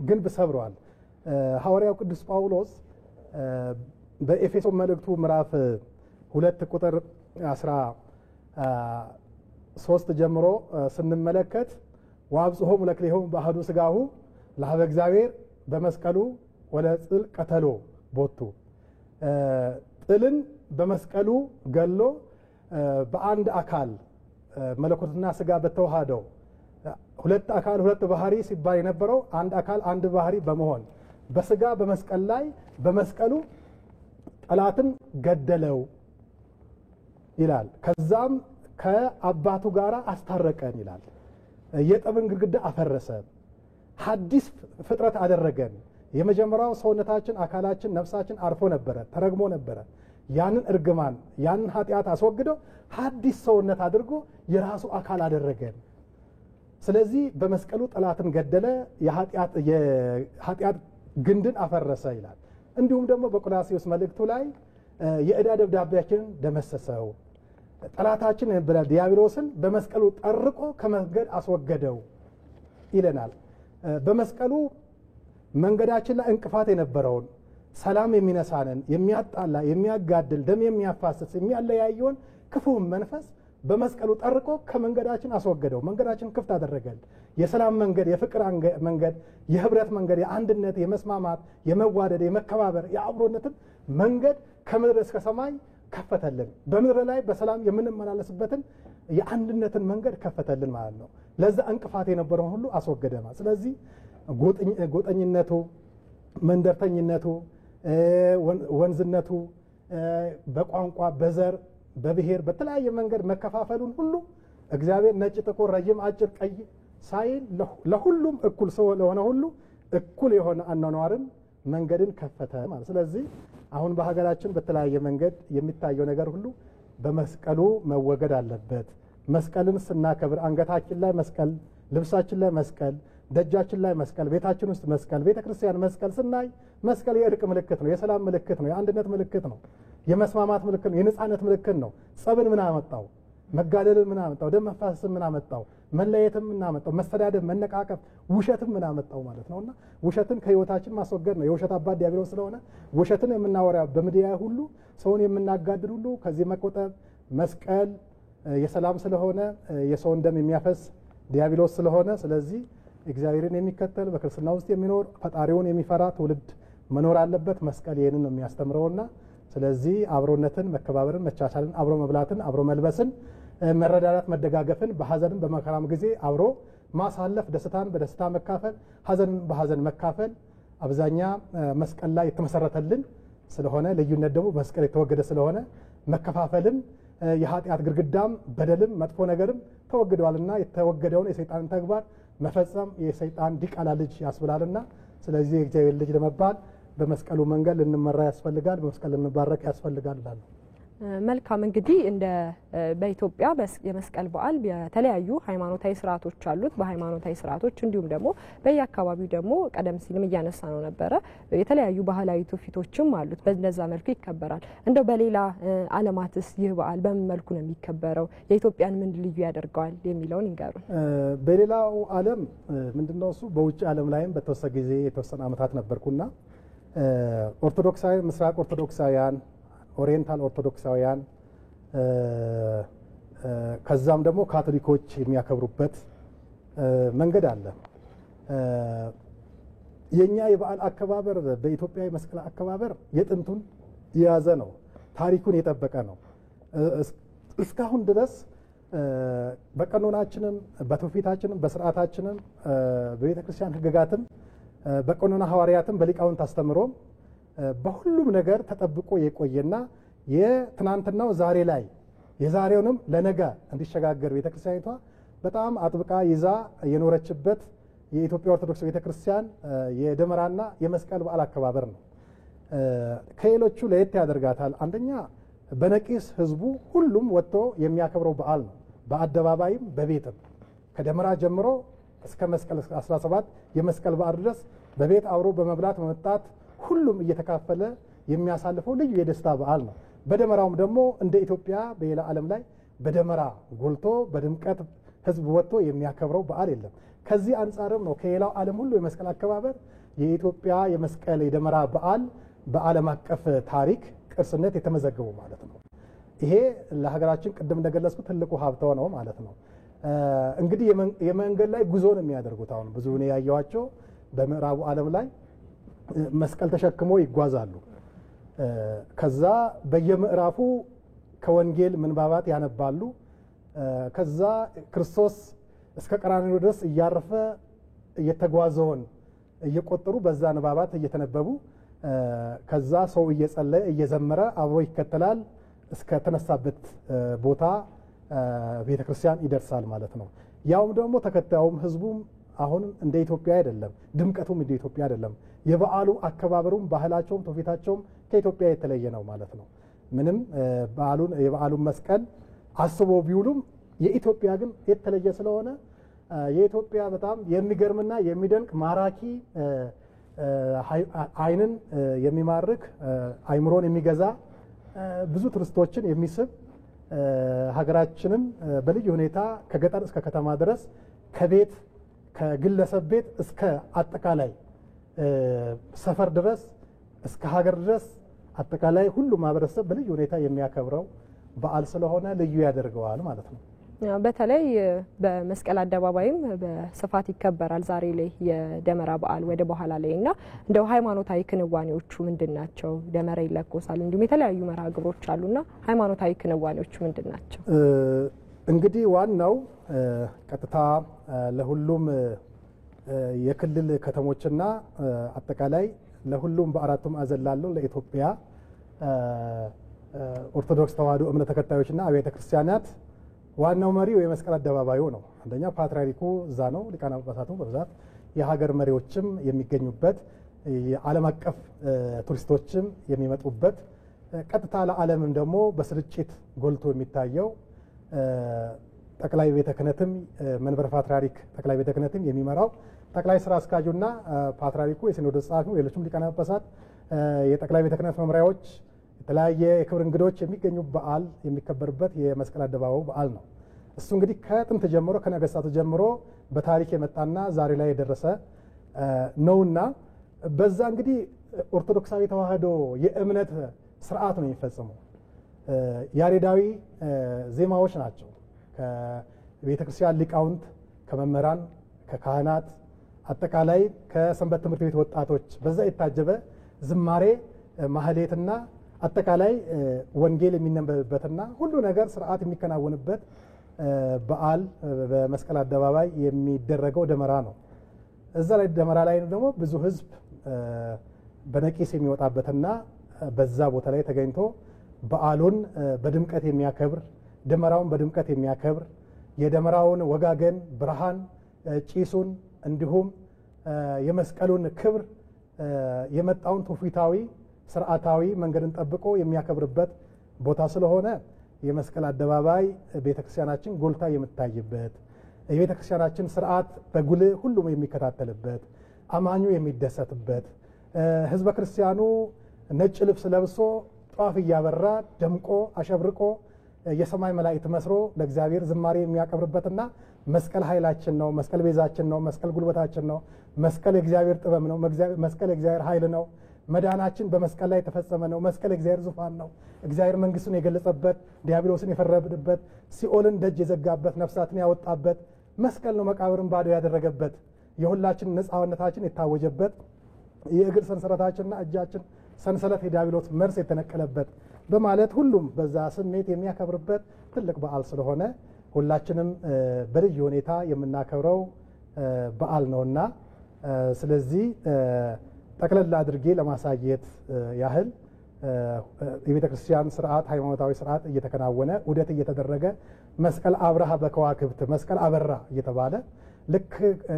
ግንብ ሰብሯል። ሐዋርያው ቅዱስ ጳውሎስ በኤፌሶን መልእክቱ ምዕራፍ 2 ቁጥር 13 ጀምሮ ስንመለከት ወአብጽሖሙ ለክልኤሆሙ በአሐዱ ሥጋሁ ለኀበ እግዚአብሔር በመስቀሉ ወለጽል ቀተሎ ቦቱ ጥልን በመስቀሉ ገሎ በአንድ አካል መለኮትና ሥጋ በተዋሃደው ሁለት አካል ሁለት ባህሪ ሲባል የነበረው አንድ አካል አንድ ባህሪ በመሆን በሥጋ በመስቀል ላይ በመስቀሉ ጠላትን ገደለው ይላል። ከዛም ከአባቱ ጋር አስታረቀን ይላል። የጠብን ግድግዳ አፈረሰ፣ ሐዲስ ፍጥረት አደረገን። የመጀመሪያው ሰውነታችን አካላችን ነፍሳችን አርፎ ነበረ፣ ተረግሞ ነበረ። ያንን እርግማን ያንን ኃጢአት አስወግዶ ሐዲስ ሰውነት አድርጎ የራሱ አካል አደረገን። ስለዚህ በመስቀሉ ጠላትን ገደለ፣ የኃጢአት ግንድን አፈረሰ ይላል። እንዲሁም ደግሞ በቆላስይስ መልእክቱ ላይ የዕዳ ደብዳቤያችንን ደመሰሰው፣ ጠላታችን ብለን ዲያብሎስን በመስቀሉ ጠርቆ ከመንገድ አስወገደው ይለናል። በመስቀሉ መንገዳችን ላይ እንቅፋት የነበረውን ሰላም የሚነሳንን የሚያጣላ የሚያጋድል ደም የሚያፋስስ የሚያለያየውን ክፉውን መንፈስ በመስቀሉ ጠርቆ ከመንገዳችን አስወገደው። መንገዳችን ክፍት አደረገን። የሰላም መንገድ፣ የፍቅር መንገድ፣ የህብረት መንገድ፣ የአንድነት፣ የመስማማት፣ የመዋደድ፣ የመከባበር፣ የአብሮነትን መንገድ ከምድር እስከ ሰማይ ከፈተልን። በምድር ላይ በሰላም የምንመላለስበትን የአንድነትን መንገድ ከፈተልን ማለት ነው። ለዛ እንቅፋት የነበረውን ሁሉ አስወገደ ማለት። ስለዚህ ጎጠኝነቱ፣ መንደርተኝነቱ፣ ወንዝነቱ፣ በቋንቋ በዘር በብሔር በተለያየ መንገድ መከፋፈሉን ሁሉ እግዚአብሔር ነጭ፣ ጥቁር፣ ረጅም፣ አጭር፣ ቀይ ሳይል ለሁሉም እኩል ሰው ለሆነ ሁሉ እኩል የሆነ አኗኗርን መንገድን ከፈተ ማለት። ስለዚህ አሁን በሀገራችን በተለያየ መንገድ የሚታየው ነገር ሁሉ በመስቀሉ መወገድ አለበት። መስቀልን ስናከብር አንገታችን ላይ መስቀል፣ ልብሳችን ላይ መስቀል፣ ደጃችን ላይ መስቀል፣ ቤታችን ውስጥ መስቀል፣ ቤተ ክርስቲያን መስቀል ስናይ መስቀል የእርቅ ምልክት ነው፣ የሰላም ምልክት ነው፣ የአንድነት ምልክት ነው፣ የመስማማት ምልክት ነው፣ የነጻነት ምልክት ነው። ጸብን ምን አመጣው? መጋደልን ምን አመጣው? ደም መፋሰስን ምን አመጣው? መለየትም ምን አመጣው? መሰዳደብ፣ መነቃቀፍ፣ ውሸትም ምን አመጣው ማለት ነውና ውሸትን ከህይወታችን ማስወገድ ነው። የውሸት አባት ዲያብሎስ ስለሆነ ውሸትን የምናወራ በሚዲያ ሁሉ ሰውን የምናጋድል ሁሉ ከዚህ መቆጠብ። መስቀል የሰላም ስለሆነ የሰውን ደም የሚያፈስ ዲያብሎስ ስለሆነ ስለዚህ እግዚአብሔርን የሚከተል በክርስትና ውስጥ የሚኖር ፈጣሪውን የሚፈራ ትውልድ መኖር አለበት። መስቀል ይህንን ነው የሚያስተምረውና ስለዚህ አብሮነትን፣ መከባበርን፣ መቻቻልን፣ አብሮ መብላትን፣ አብሮ መልበስን፣ መረዳዳት፣ መደጋገፍን በሐዘንም በመከራም ጊዜ አብሮ ማሳለፍ፣ ደስታን በደስታ መካፈል፣ ሐዘንን በሐዘን መካፈል አብዛኛ መስቀል ላይ የተመሰረተልን ስለሆነ ልዩነት ደግሞ መስቀል የተወገደ ስለሆነ መከፋፈልን የኃጢአት ግርግዳም በደልም መጥፎ ነገርም ተወግደዋልና የተወገደውን የሰይጣንን ተግባር መፈጸም የሰይጣን ዲቃላ ልጅ ያስብላልና ስለዚህ የእግዚአብሔር ልጅ ለመባል በመስቀሉ መንገድ ልንመራ ያስፈልጋል፣ በመስቀል ልንባረክ ያስፈልጋል እላለሁ። መልካም እንግዲህ እንደ በኢትዮጵያ የመስቀል በዓል የተለያዩ ሃይማኖታዊ ስርዓቶች አሉት። በሃይማኖታዊ ስርዓቶች እንዲሁም ደግሞ በየአካባቢው ደግሞ ቀደም ሲልም እያነሳ ነው ነበረ የተለያዩ ባህላዊ ትውፊቶችም አሉት። በእንደዛ መልኩ ይከበራል። እንደው በሌላ ዓለማትስ ይህ በዓል በምን መልኩ ነው የሚከበረው? የኢትዮጵያን ምን ልዩ ያደርገዋል የሚለውን ይንገሩን። በሌላው ዓለም ምንድነው እሱ በውጭ ዓለም ላይም በተወሰነ ጊዜ የተወሰነ ዓመታት ነበርኩና ኦርቶዶክሳውያን ምስራቅ ኦርቶዶክሳውያን ኦሪየንታል ኦርቶዶክሳውያን ከዛም ደግሞ ካቶሊኮች የሚያከብሩበት መንገድ አለ። የኛ የበዓል አከባበር በኢትዮጵያ የመስቀል አከባበር የጥንቱን የያዘ ነው፣ ታሪኩን የጠበቀ ነው። እስካሁን ድረስ በቀኖናችንም በትውፊታችንም በስርዓታችንም በቤተ ክርስቲያን ሕግጋትም በቀኖና ሐዋርያትም በሊቃውንት አስተምሮም በሁሉም ነገር ተጠብቆ የቆየና የትናንትናው ዛሬ ላይ የዛሬውንም ለነገ እንዲሸጋገር ቤተክርስቲያኒቷ በጣም አጥብቃ ይዛ የኖረችበት የኢትዮጵያ ኦርቶዶክስ ቤተክርስቲያን የደመራና የመስቀል በዓል አከባበር ነው። ከሌሎቹ ለየት ያደርጋታል። አንደኛ በነቂስ ህዝቡ ሁሉም ወጥቶ የሚያከብረው በዓል ነው። በአደባባይም በቤትም ከደመራ ጀምሮ እስከ መስቀል 17 የመስቀል በዓል ድረስ በቤት አብሮ በመብላት በመጣት ሁሉም እየተካፈለ የሚያሳልፈው ልዩ የደስታ በዓል ነው። በደመራውም ደግሞ እንደ ኢትዮጵያ በሌላ ዓለም ላይ በደመራ ጎልቶ በድምቀት ህዝብ ወጥቶ የሚያከብረው በዓል የለም። ከዚህ አንጻርም ነው ከሌላው ዓለም ሁሉ የመስቀል አከባበር የኢትዮጵያ የመስቀል የደመራ በዓል በዓለም አቀፍ ታሪክ ቅርስነት የተመዘገበው ማለት ነው። ይሄ ለሀገራችን ቅድም እንደገለጽኩት ትልቁ ሀብቷ ነው ማለት ነው። እንግዲህ የመንገድ ላይ ጉዞ ነው የሚያደርጉት። አሁን ብዙ ነው ያየዋቸው በምዕራቡ ዓለም ላይ መስቀል ተሸክሞ ይጓዛሉ። ከዛ በየምዕራፉ ከወንጌል ምንባባት ያነባሉ። ከዛ ክርስቶስ እስከ ቀራንዮ ድረስ እያረፈ እየተጓዘውን እየቆጠሩ በዛ ንባባት እየተነበቡ ከዛ ሰው እየጸለየ እየዘመረ አብሮ ይከተላል እስከ ተነሳበት ቦታ ቤተክርስቲያን ይደርሳል ማለት ነው። ያውም ደግሞ ተከታዩም ህዝቡም አሁን እንደ ኢትዮጵያ አይደለም፣ ድምቀቱም እንደ ኢትዮጵያ አይደለም። የበዓሉ አከባበሩም ባህላቸውም ትውፊታቸውም ከኢትዮጵያ የተለየ ነው ማለት ነው። ምንም የበዓሉን መስቀል አስቦ ቢውሉም የኢትዮጵያ ግን የተለየ ስለሆነ የኢትዮጵያ በጣም የሚገርምና የሚደንቅ ማራኪ ዓይንን የሚማርክ አይምሮን የሚገዛ ብዙ ቱሪስቶችን የሚስብ ሀገራችንም በልዩ ሁኔታ ከገጠር እስከ ከተማ ድረስ ከቤት ከግለሰብ ቤት እስከ አጠቃላይ ሰፈር ድረስ እስከ ሀገር ድረስ አጠቃላይ ሁሉ ማህበረሰብ በልዩ ሁኔታ የሚያከብረው በዓል ስለሆነ ልዩ ያደርገዋል ማለት ነው። በተለይ በመስቀል አደባባይም በስፋት ይከበራል ዛሬ ላይ የደመራ በዓል ወደ በኋላ ላይ እና እንደው ሃይማኖታዊ ክንዋኔዎቹ ምንድናቸው? ደመራ ይለኮሳል፣ እንዲሁም የተለያዩ መርሃ ግብሮች አሉና ሃይማኖታዊ ክንዋኔዎቹ ምንድናቸው? እንግዲህ ዋናው ቀጥታ ለሁሉም የክልል ከተሞችና አጠቃላይ ለሁሉም በአራቱም ማዕዘን ላለው ለኢትዮጵያ ኦርቶዶክስ ተዋሕዶ እምነት ተከታዮችና አብያተ ክርስቲያናት ዋናው መሪው የመስቀል አደባባዩ ነው። አንደኛ ፓትርያርኩ እዛ ነው፣ ሊቃነ ጳጳሳቱ በብዛት የሀገር መሪዎችም የሚገኙበት፣ የዓለም አቀፍ ቱሪስቶችም የሚመጡበት፣ ቀጥታ ለዓለምም ደግሞ በስርጭት ጎልቶ የሚታየው ጠቅላይ ቤተ ክህነትም መንበረ ፓትርያርክ ጠቅላይ ቤተ ክህነትም የሚመራው ጠቅላይ ስራ አስኪያጁና ፓትርያርኩ የሲኖዶስ ጸሐፊው ሌሎችም ሊቃነ ጳጳሳት የጠቅላይ ቤተ ክህነት መምሪያዎች የተለያየ የክብር እንግዶች የሚገኙ በዓል የሚከበርበት የመስቀል አደባባዩ በዓል ነው። እሱ እንግዲህ ከጥንት ጀምሮ ከነገስታቱ ጀምሮ በታሪክ የመጣና ዛሬ ላይ የደረሰ ነውና በዛ እንግዲህ ኦርቶዶክሳዊ ተዋሕዶ የእምነት ስርዓት ነው የሚፈጸመው። ያሬዳዊ ዜማዎች ናቸው። ከቤተ ክርስቲያን ሊቃውንት፣ ከመምህራን፣ ከካህናት አጠቃላይ ከሰንበት ትምህርት ቤት ወጣቶች በዛ የታጀበ ዝማሬ ማህሌትና አጠቃላይ ወንጌል የሚነበብበትና ሁሉ ነገር ስርዓት የሚከናወንበት በዓል በመስቀል አደባባይ የሚደረገው ደመራ ነው። እዛ ላይ ደመራ ላይ ደግሞ ብዙ ህዝብ በነቂስ የሚወጣበትና በዛ ቦታ ላይ ተገኝቶ በዓሉን በድምቀት የሚያከብር ደመራውን በድምቀት የሚያከብር የደመራውን ወጋገን ብርሃን ጪሱን እንዲሁም የመስቀሉን ክብር የመጣውን ትውፊታዊ ስርዓታዊ መንገድን ጠብቆ የሚያከብርበት ቦታ ስለሆነ የመስቀል አደባባይ ቤተክርስቲያናችን ጎልታ የምታይበት የቤተክርስቲያናችን ስርዓት በጉልህ ሁሉም የሚከታተልበት አማኙ የሚደሰትበት ህዝበ ክርስቲያኑ ነጭ ልብስ ለብሶ ጧፍ እያበራ ደምቆ አሸብርቆ የሰማይ መላእክት መስሎ ለእግዚአብሔር ዝማሬ የሚያቀርብበትና መስቀል ኃይላችን ነው፣ መስቀል ቤዛችን ነው፣ መስቀል ጉልበታችን ነው፣ መስቀል የእግዚአብሔር ጥበብ ነው፣ መስቀል የእግዚአብሔር ኃይል ነው፣ መዳናችን በመስቀል ላይ የተፈጸመ ነው፣ መስቀል የእግዚአብሔር ዙፋን ነው፣ እግዚአብሔር መንግስቱን የገለጸበት ዲያብሎስን የፈረደበት ሲኦልን ደጅ የዘጋበት ነፍሳትን ያወጣበት መስቀል ነው፣ መቃብርን ባዶ ያደረገበት የሁላችን ነፃነታችን የታወጀበት የእግር ሰንሰለታችንና እጃችን ሰንሰለት የዲያብሎስ መርስ የተነቀለበት በማለት ሁሉም በዛ ስሜት የሚያከብርበት ትልቅ በዓል ስለሆነ ሁላችንም በልዩ ሁኔታ የምናከብረው በዓል ነውና ስለዚህ ጠቅለል አድርጌ ለማሳየት ያህል የቤተ ክርስቲያን ስርዓት ሃይማኖታዊ ስርዓት እየተከናወነ ውደት እየተደረገ መስቀል አብርሃ በከዋክብት መስቀል አበራ እየተባለ ልክ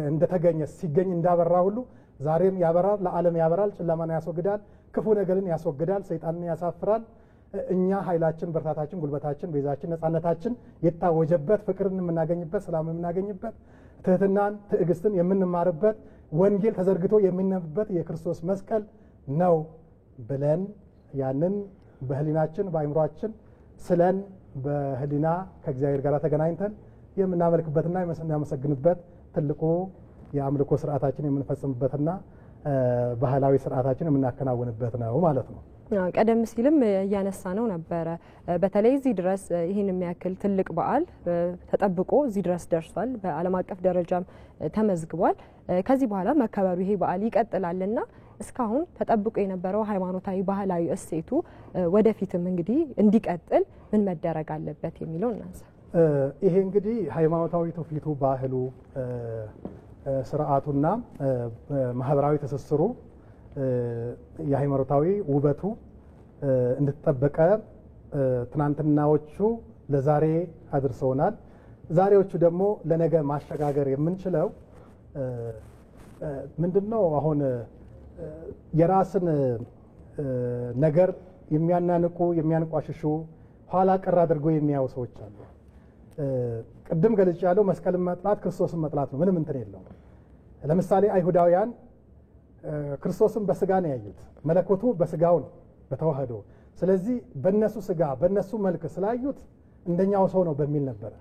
እንደተገኘ ሲገኝ እንዳበራ ሁሉ ዛሬም ያበራል፣ ለዓለም ያበራል፣ ጨለማን ያስወግዳል፣ ክፉ ነገርን ያስወግዳል፣ ሰይጣንን ያሳፍራል። እኛ ኃይላችን፣ ብርታታችን፣ ጉልበታችን፣ ቤዛችን፣ ነፃነታችን የታወጀበት ፍቅርን የምናገኝበት፣ ሰላም የምናገኝበት፣ ትህትናን፣ ትዕግስትን የምንማርበት፣ ወንጌል ተዘርግቶ የሚነበብበት የክርስቶስ መስቀል ነው ብለን ያንን በህሊናችን በአእምሯችን ስለን በህሊና ከእግዚአብሔር ጋር ተገናኝተን የምናመልክበትና የምናመሰግንበት ትልቁ የአምልኮ ስርዓታችን የምንፈጽምበትና ባህላዊ ስርዓታችን የምናከናውንበት ነው ማለት ነው። ቀደም ሲልም እያነሳ ነው ነበረ። በተለይ እዚህ ድረስ ይህን የሚያክል ትልቅ በዓል ተጠብቆ እዚህ ድረስ ደርሷል። በዓለም አቀፍ ደረጃም ተመዝግቧል። ከዚህ በኋላ መከበሩ ይሄ በዓል ይቀጥላልና እስካሁን ተጠብቆ የነበረው ሃይማኖታዊ ባህላዊ እሴቱ ወደፊትም እንግዲህ እንዲቀጥል ምን መደረግ አለበት የሚለው እናንሳ። ይሄ እንግዲህ ሃይማኖታዊ ትውፊቱ ባህሉ ስርዓቱና ማህበራዊ ትስስሩ የሃይማኖታዊ ውበቱ እንድትጠበቀ ትናንትናዎቹ ለዛሬ አድርሰውናል። ዛሬዎቹ ደግሞ ለነገ ማሸጋገር የምንችለው ምንድነው? አሁን የራስን ነገር የሚያናንቁ የሚያንቋሽሹ ኋላ ቀር አድርጎ የሚያዩ ሰዎች አሉ። ቅድም ገልጬ ያለው መስቀልን መጥላት ክርስቶስን መጥላት ነው። ምንም እንትን የለው። ለምሳሌ አይሁዳውያን ክርስቶስን በስጋ ነው ያዩት። መለኮቱ በስጋው ነው በተዋህዶ። ስለዚህ በነሱ ስጋ በነሱ መልክ ስላዩት እንደኛው ሰው ነው በሚል ነበር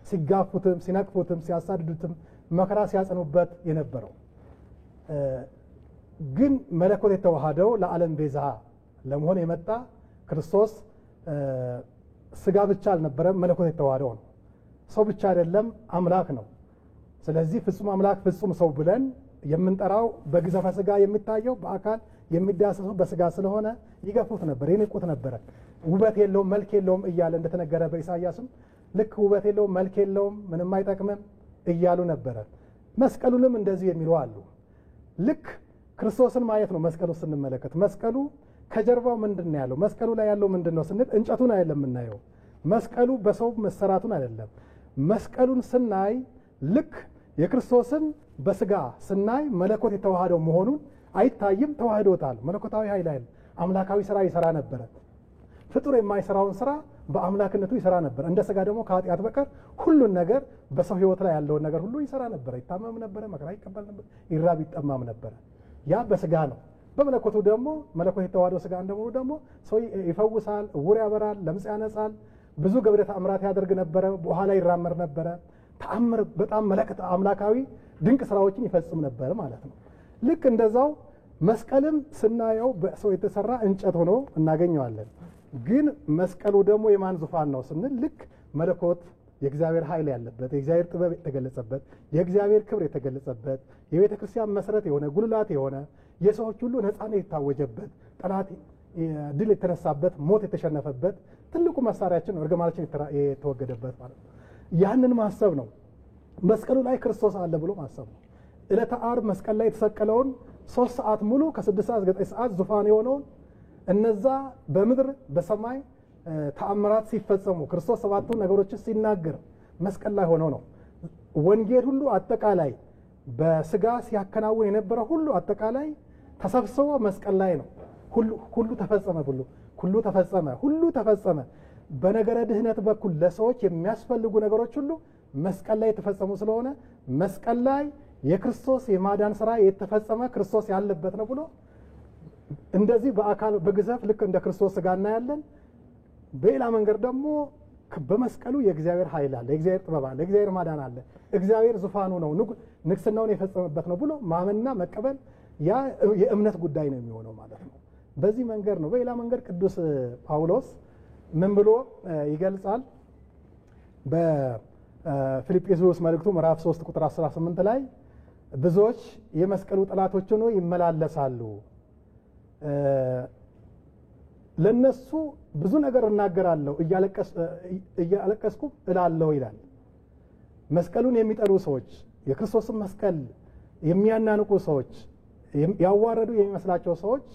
ሲጋፉትም ሲነቅፉትም ሲያሳድዱትም መከራ ሲያጸኑበት የነበረው። ግን መለኮት የተዋሃደው ለዓለም ቤዛ ለመሆን የመጣ ክርስቶስ ስጋ ብቻ አልነበረም፣ መለኮት የተዋሃደው ነው። ሰው ብቻ አይደለም፣ አምላክ ነው። ስለዚህ ፍጹም አምላክ ፍጹም ሰው ብለን የምንጠራው በግዘፈ ስጋ የሚታየው በአካል የሚዳሰሰው በስጋ ስለሆነ ይገፉት ነበር፣ ይንቁት ነበር። ውበት የለውም መልክ የለውም እያለ እንደተነገረ በኢሳይያስም ልክ ውበት የለውም መልክ የለውም ምንም አይጠቅምም እያሉ ነበረ። መስቀሉንም እንደዚህ የሚሉ አሉ። ልክ ክርስቶስን ማየት ነው። መስቀሉ ስንመለከት መስቀሉ ከጀርባው ምንድን ያለው መስቀሉ ላይ ያለው ምንድነው ስንል እንጨቱን አይደለም የምናየው። መስቀሉ በሰው መሰራቱን አይደለም። መስቀሉን ስናይ ልክ የክርስቶስን በስጋ ስናይ መለኮት የተዋሃደው መሆኑን አይታይም፣ ተዋህዶታል። መለኮታዊ ኃይል አምላካዊ ስራ ይሰራ ነበረ። ፍጡር የማይሰራውን ስራ በአምላክነቱ ይሰራ ነበር። እንደ ስጋ ደግሞ ከኃጢአት በቀር ሁሉን ነገር በሰው ህይወት ላይ ያለውን ነገር ሁሉ ይሰራ ነበር። ይታመም ነበር፣ መከራ ይቀበል ነበር፣ ይራብ ይጠማም ነበር። ያ በስጋ ነው። በመለኮቱ ደግሞ መለኮት የተዋሃደው ስጋ እንደሆነ ደግሞ ሰው ይፈውሳል፣ እውር ያበራል፣ ለምጽ ያነጻል፣ ብዙ ገብረ ተአምራት ያደርግ ነበረ። በኋላ ይራመር ነበረ። ተአምር በጣም መለኮት አምላካዊ ድንቅ ስራዎችን ይፈጽም ነበር ማለት ነው። ልክ እንደዛው መስቀልም ስናየው በሰው የተሰራ እንጨት ሆኖ እናገኘዋለን። ግን መስቀሉ ደግሞ የማን ዙፋን ነው ስንል ልክ መለኮት የእግዚአብሔር ኃይል ያለበት የእግዚአብሔር ጥበብ የተገለጸበት የእግዚአብሔር ክብር የተገለጸበት የቤተ ክርስቲያን መሰረት የሆነ ጉልላት የሆነ የሰዎች ሁሉ ነፃነት የታወጀበት ጠላት ድል የተነሳበት ሞት የተሸነፈበት ትልቁ መሳሪያችን ነው። እርግማናችን የተወገደበት ማለት ነው። ያንን ማሰብ ነው። መስቀሉ ላይ ክርስቶስ አለ ብሎ ማሰብ ነው። ዕለተ ዓርብ መስቀል ላይ የተሰቀለውን 3 ሰዓት ሙሉ ከ6 ሰዓት 9 ሰዓት ዙፋን የሆነውን እነዛ በምድር በሰማይ ተአምራት ሲፈጸሙ ክርስቶስ 7ቱ ነገሮችን ሲናገር መስቀል ላይ ሆኖ ነው። ወንጌል ሁሉ አጠቃላይ በስጋ ሲያከናውን የነበረ ሁሉ አጠቃላይ ተሰብስቦ መስቀል ላይ ነው። ሁሉ ተፈጸመ ብሎ ሁሉ ተፈጸመ፣ ሁሉ ተፈጸመ። በነገረ ድህነት በኩል ለሰዎች የሚያስፈልጉ ነገሮች ሁሉ መስቀል ላይ የተፈጸሙ ስለሆነ መስቀል ላይ የክርስቶስ የማዳን ስራ የተፈጸመ ክርስቶስ ያለበት ነው ብሎ እንደዚህ በአካል በግዘፍ ልክ እንደ ክርስቶስ ሥጋ እናያለን። በሌላ መንገድ ደግሞ በመስቀሉ የእግዚአብሔር ኃይል አለ፣ የእግዚአብሔር ጥበብ አለ፣ የእግዚአብሔር ማዳን አለ፣ እግዚአብሔር ዙፋኑ ነው፣ ንግስናውን የፈጸመበት ነው ብሎ ማመንና መቀበል ያ የእምነት ጉዳይ ነው የሚሆነው ማለት ነው። በዚህ መንገድ ነው። በሌላ መንገድ ቅዱስ ጳውሎስ ምን ብሎ ይገልጻል? በፊልጵስዩስ መልእክቱ ምዕራፍ 3 ቁጥር 18 ላይ ብዙዎች የመስቀሉ ጠላቶች ሆነው ይመላለሳሉ፣ ለነሱ ብዙ ነገር እናገራለሁ እያለቀስኩ እላለሁ ይላል። መስቀሉን የሚጠሉ ሰዎች፣ የክርስቶስን መስቀል የሚያናንቁ ሰዎች፣ ያዋረዱ የሚመስላቸው ሰዎች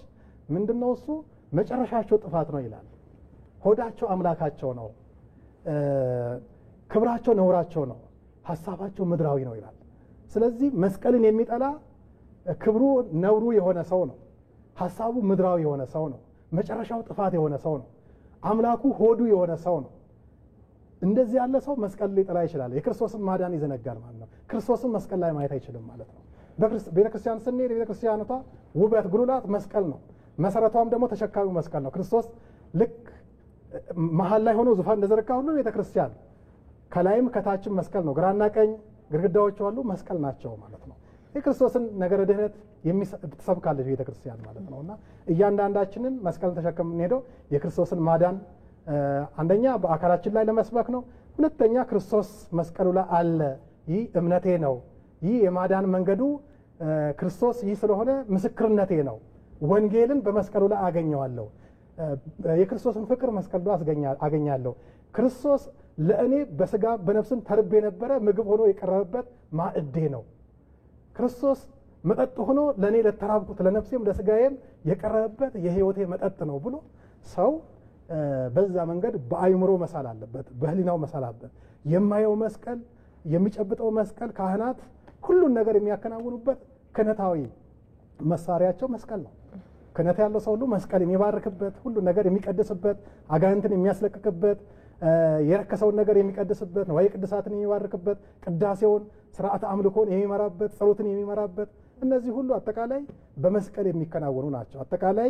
ምንድነው እሱ መጨረሻቸው ጥፋት ነው ይላል። ሆዳቸው አምላካቸው ነው፣ ክብራቸው ነውራቸው ነው፣ ሐሳባቸው ምድራዊ ነው ይላል። ስለዚህ መስቀልን የሚጠላ ክብሩ ነውሩ የሆነ ሰው ነው፣ ሐሳቡ ምድራዊ የሆነ ሰው ነው፣ መጨረሻው ጥፋት የሆነ ሰው ነው፣ አምላኩ ሆዱ የሆነ ሰው ነው። እንደዚህ ያለ ሰው መስቀል ሊጠላ ይችላል። የክርስቶስን ማዳን ይዘነጋል ማለት ነው። ክርስቶስን መስቀል ላይ ማየት አይችልም ማለት ነው። ቤተክርስቲያን ስንሄድ የቤተክርስቲያኗ ውበት ጉልላት መስቀል ነው። መሰረቷም ደግሞ ተሸካሚው መስቀል ነው። ክርስቶስ ልክ መሀል ላይ ሆኖ ዙፋን እንደዘረጋ ሁሉ ቤተክርስቲያን ከላይም ከታችም መስቀል ነው። ግራና ቀኝ ግድግዳዎች አሉ፣ መስቀል ናቸው ማለት ነው። የክርስቶስን ነገረ ድህነት ትሰብካለች ቤተክርስቲያን ማለት ነውና እያንዳንዳችንን መስቀልን ተሸክመን የምንሄደው የክርስቶስን ማዳን አንደኛ በአካላችን ላይ ለመስበክ ነው። ሁለተኛ ክርስቶስ መስቀሉ ላይ አለ፣ ይህ እምነቴ ነው፣ ይህ የማዳን መንገዱ ክርስቶስ ይህ ስለሆነ ምስክርነቴ ነው፣ ወንጌልን በመስቀሉ ላይ አገኘዋለሁ፣ የክርስቶስን ፍቅር መስቀሉ አገኛለሁ፣ ክርስቶስ ለእኔ በስጋ በነፍስም ተርቤ የነበረ ምግብ ሆኖ የቀረበበት ማዕዴ ነው፣ ክርስቶስ መጠጥ ሆኖ ለእኔ ለተራብኩት ለነፍሴም ለስጋዬም የቀረበበት የህይወቴ መጠጥ ነው ብሎ ሰው በዛ መንገድ በአይምሮ መሳል አለበት፣ በህሊናው መሳል አለበት። የማየው መስቀል የሚጨብጠው መስቀል ካህናት ሁሉን ነገር የሚያከናውኑበት ክህነታዊ መሳሪያቸው መስቀል ነው። ክህነት ያለው ሰው ሁሉ መስቀል የሚባርክበት፣ ሁሉ ነገር የሚቀድስበት፣ አጋንንትን የሚያስለቅቅበት፣ የረከሰውን ነገር የሚቀድስበት ነው። ወይ ቅዱሳትን የሚባርክበት፣ ቅዳሴውን ስርዓተ አምልኮን የሚመራበት፣ ጸሎትን የሚመራበት፣ እነዚህ ሁሉ አጠቃላይ በመስቀል የሚከናወኑ ናቸው። አጠቃላይ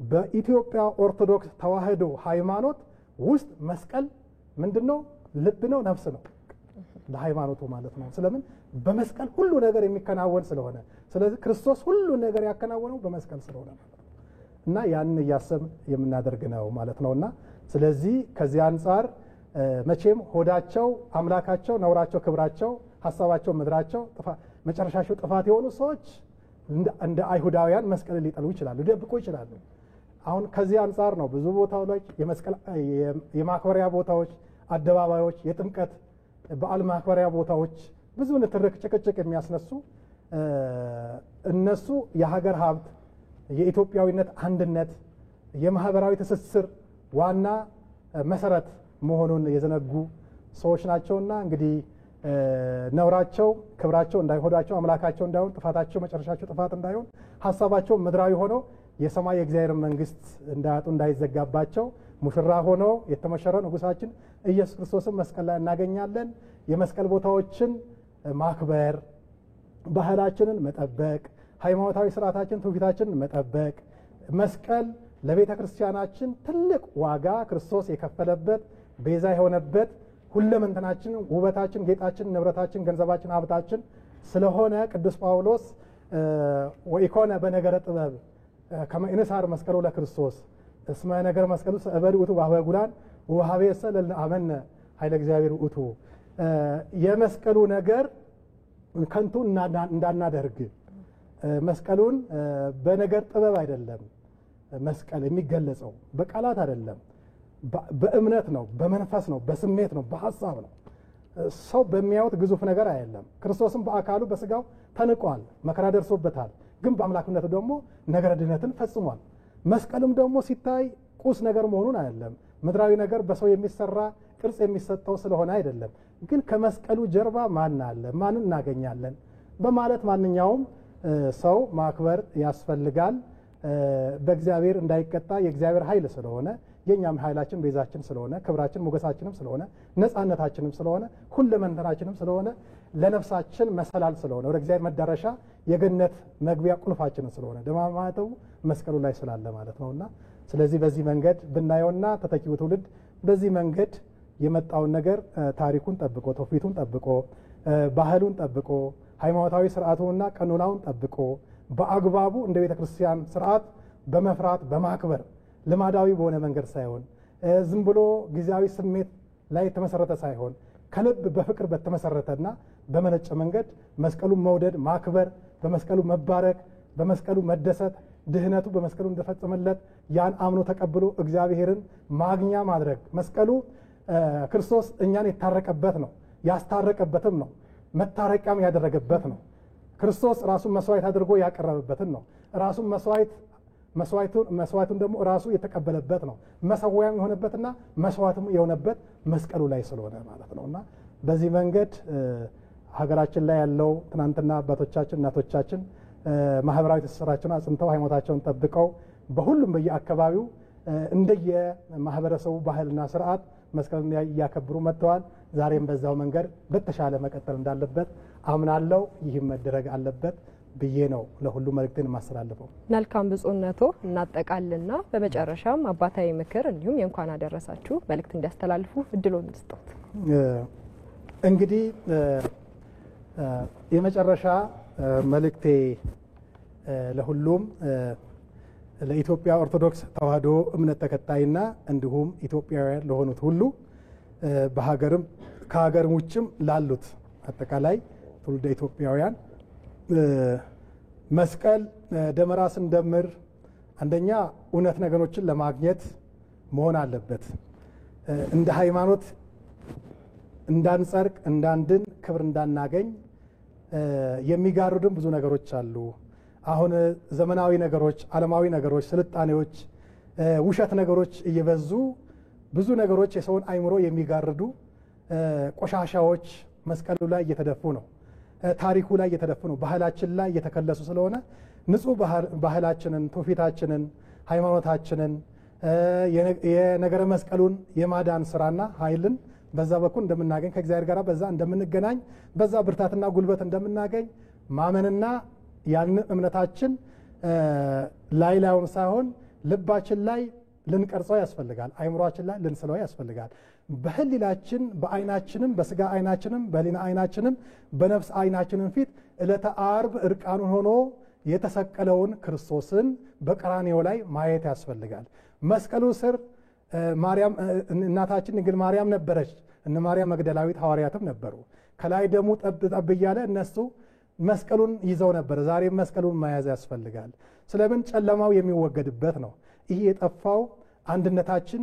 በኢትዮጵያ ኦርቶዶክስ ተዋህዶ ሃይማኖት ውስጥ መስቀል ምንድነው? ልብ ነው፣ ነፍስ ነው ለሃይማኖቱ ማለት ነው። ስለምን በመስቀል ሁሉ ነገር የሚከናወን ስለሆነ፣ ስለዚህ ክርስቶስ ሁሉ ነገር ያከናወነው በመስቀል ስለሆነ እና ያንን እያሰብን የምናደርግ ነው ማለት ነውና ስለዚህ ከዚህ አንጻር መቼም ሆዳቸው አምላካቸው፣ ነውራቸው ክብራቸው፣ ሐሳባቸው ምድራቸው፣ መጨረሻቸው ጥፋት የሆኑ ሰዎች እንደ አይሁዳውያን መስቀል ሊጠሉ ይችላሉ፣ ሊደብቁ ይችላሉ። አሁን ከዚህ አንጻር ነው ብዙ ቦታዎች ላይ የመስቀል የማክበሪያ ቦታዎች፣ አደባባዮች፣ የጥምቀት በዓል ማክበሪያ ቦታዎች ብዙ ንትርክ፣ ጭቅጭቅ የሚያስነሱ እነሱ የሀገር ሀብት፣ የኢትዮጵያዊነት አንድነት፣ የማህበራዊ ትስስር ዋና መሰረት መሆኑን የዘነጉ ሰዎች ናቸውና እንግዲህ ነውራቸው ክብራቸው እንዳይሆዳቸው አምላካቸው እንዳይሆን ጥፋታቸው መጨረሻቸው ጥፋት እንዳይሆን ሐሳባቸው ምድራዊ ሆኖ የሰማይ የእግዚአብሔር መንግስት እንዳያጡ እንዳይዘጋባቸው ሙሽራ ሆኖ የተመሸረ ንጉሳችን ኢየሱስ ክርስቶስን መስቀል ላይ እናገኛለን። የመስቀል ቦታዎችን ማክበር፣ ባህላችንን መጠበቅ፣ ሃይማኖታዊ ስርዓታችን ትውፊታችንን መጠበቅ፣ መስቀል ለቤተ ክርስቲያናችን ትልቅ ዋጋ ክርስቶስ የከፈለበት ቤዛ የሆነበት ሁለመንተናችን፣ ውበታችን፣ ጌጣችን፣ ንብረታችን፣ ገንዘባችን፣ ሀብታችን ስለሆነ ቅዱስ ጳውሎስ ወኢኮነ በነገረ ጥበብ ከመ ኢንሳር መስቀሉ ለክርስቶስ እስመ ነገር መስቀሉ ሰበድ ውእቱ ወሀበ ጉላን ወሀበ የሰለል አመነ ኃይለ እግዚአብሔር ውእቱ የመስቀሉ ነገር ከንቱ እንዳናደርግ መስቀሉን በነገር ጥበብ አይደለም መስቀል የሚገለጸው በቃላት አይደለም፣ በእምነት ነው፣ በመንፈስ ነው፣ በስሜት ነው፣ በሐሳብ ነው። ሰው በሚያዩት ግዙፍ ነገር አይደለም። ክርስቶስም በአካሉ በስጋው ተንቋል፣ መከራ ደርሶበታል። ግን በአምላክነቱ ደግሞ ነገረ ድህነትን ፈጽሟል። መስቀልም ደግሞ ሲታይ ቁስ ነገር መሆኑን አይደለም፣ ምድራዊ ነገር በሰው የሚሰራ ቅርጽ የሚሰጠው ስለሆነ አይደለም። ግን ከመስቀሉ ጀርባ ማን አለ፣ ማንን እናገኛለን በማለት ማንኛውም ሰው ማክበር ያስፈልጋል። በእግዚአብሔር እንዳይቀጣ የእግዚአብሔር ኃይል ስለሆነ የኛም ኃይላችን ቤዛችን ስለሆነ ክብራችን ሞገሳችንም ስለሆነ ነፃነታችንም ስለሆነ ሁለመንተናችንም ስለሆነ ለነፍሳችን መሰላል ስለሆነ ወደ እግዚአብሔር መዳረሻ የገነት መግቢያ ቁልፋችን ስለሆነ ደማማተው መስቀሉ ላይ ስላለ ማለት ነውና ስለዚህ በዚህ መንገድ ብናየውና ተተኪው ትውልድ በዚህ መንገድ የመጣውን ነገር ታሪኩን ጠብቆ ትውፊቱን ጠብቆ ባህሉን ጠብቆ ሃይማኖታዊ ስርዓቱንና ቀኖናውን ጠብቆ በአግባቡ እንደ ቤተ ክርስቲያን ስርዓት በመፍራት በማክበር ልማዳዊ በሆነ መንገድ ሳይሆን ዝም ብሎ ጊዜያዊ ስሜት ላይ የተመሰረተ ሳይሆን ከልብ በፍቅር በተመሰረተና በመነጨ መንገድ መስቀሉን መውደድ ማክበር በመስቀሉ መባረክ በመስቀሉ መደሰት ድህነቱ በመስቀሉ እንደፈጸመለት ያን አምኖ ተቀብሎ እግዚአብሔርን ማግኛ ማድረግ መስቀሉ ክርስቶስ እኛን የታረቀበት ነው ያስታረቀበትም ነው መታረቂያም ያደረገበት ነው ክርስቶስ ራሱን መስዋዕት አድርጎ ያቀረበበትን ነው ራሱን መስዋዕቱን ደግሞ ራሱ የተቀበለበት ነው መሰዋያም የሆነበትና መስዋዕትም የሆነበት መስቀሉ ላይ ስለሆነ ማለት ነውና በዚህ መንገድ ሀገራችን ላይ ያለው ትናንትና አባቶቻችን እናቶቻችን ማህበራዊ ትስስራቸውን አጽንተው ሃይማኖታቸውን ጠብቀው በሁሉም በየአካባቢው እንደየ ማህበረሰቡ ባህልና ስርዓት መስቀልን ያከብሩ መጥተዋል ዛሬም በዛው መንገድ በተሻለ መቀጠል እንዳለበት አምናለሁ ይህም መደረግ አለበት ብዬ ነው ለሁሉ መልእክትን ማስተላለፈው መልካም ብፁዕነቶ እናጠቃልና በመጨረሻም አባታዊ ምክር እንዲሁም የእንኳን አደረሳችሁ መልእክት እንዲያስተላልፉ እድሉን እንስጠት እንግዲህ የመጨረሻ መልእክቴ ለሁሉም ለኢትዮጵያ ኦርቶዶክስ ተዋሕዶ እምነት ተከታይና እንዲሁም ኢትዮጵያውያን ለሆኑት ሁሉ በሀገርም ከሀገር ውጭም ላሉት አጠቃላይ ትውልደ ኢትዮጵያውያን መስቀል ደመራ ስንደምር አንደኛ እውነት ነገሮችን ለማግኘት መሆን አለበት እንደ ሃይማኖት እንዳንጸርቅ እንዳንድን ክብር እንዳናገኝ የሚጋሩድም ብዙ ነገሮች አሉ አሁን ዘመናዊ ነገሮች ዓለማዊ ነገሮች ስልጣኔዎች ውሸት ነገሮች እየበዙ ብዙ ነገሮች የሰውን አይምሮ የሚጋርዱ ቆሻሻዎች መስቀሉ ላይ እየተደፉ ነው ታሪኩ ላይ እየተደፉ ነው ባህላችን ላይ እየተከለሱ ስለሆነ ንጹህ ባህላችንን ትውፊታችንን ሃይማኖታችንን የነገረ መስቀሉን የማዳን ስራና ኃይልን በዛ በኩል እንደምናገኝ ከእግዚአብሔር ጋር በዛ እንደምንገናኝ በዛ ብርታትና ጉልበት እንደምናገኝ ማመንና ያን እምነታችን ላይላውን ሳይሆን ልባችን ላይ ልንቀርጸው ያስፈልጋል አይምሮአችን ላይ ልንስለው ያስፈልጋል በህሊናችን በአይናችንም በስጋ አይናችንም በህሊና አይናችንም በነፍስ አይናችንም ፊት ዕለተ ዓርብ እርቃኑን ሆኖ የተሰቀለውን ክርስቶስን በቀራንዮ ላይ ማየት ያስፈልጋል መስቀሉ ስር ማርያም እናታችን ድንግል ማርያም ነበረች እነ ማርያም መግደላዊት ሐዋርያትም ነበሩ ከላይ ደሙ ጠብ ጠብ እያለ እነሱ መስቀሉን ይዘው ነበር ዛሬ መስቀሉን መያዝ ያስፈልጋል ስለምን ጨለማው የሚወገድበት ነው ይሄ የጠፋው አንድነታችን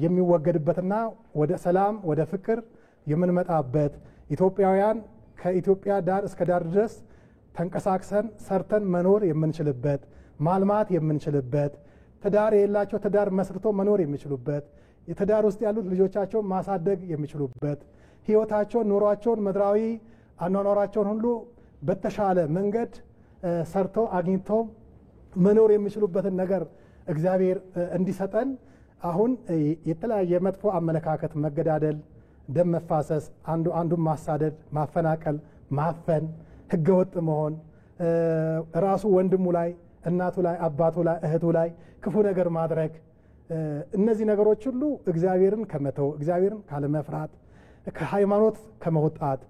የሚወገድበትና ወደ ሰላም ወደ ፍቅር የምንመጣበት ኢትዮጵያውያን ከኢትዮጵያ ዳር እስከ ዳር ድረስ ተንቀሳቅሰን ሰርተን መኖር የምንችልበት ማልማት የምንችልበት ትዳር የሌላቸው ትዳር መስርቶ መኖር የሚችሉበት የትዳር ውስጥ ያሉት ልጆቻቸውን ማሳደግ የሚችሉበት ህይወታቸውን ኑሯቸውን ምድራዊ አኗኗራቸውን ሁሉ በተሻለ መንገድ ሰርተው አግኝተው መኖር የሚችሉበትን ነገር እግዚአብሔር እንዲሰጠን አሁን የተለያየ መጥፎ አመለካከት መገዳደል ደም መፋሰስ አንዱን ማሳደድ ማፈናቀል ማፈን ህገወጥ መሆን ራሱ ወንድሙ ላይ እናቱ ላይ አባቱ ላይ እህቱ ላይ ክፉ ነገር ማድረግ እነዚህ ነገሮች ሁሉ እግዚአብሔርን ከመተው እግዚአብሔርን ካለመፍራት ከሃይማኖት ከመውጣት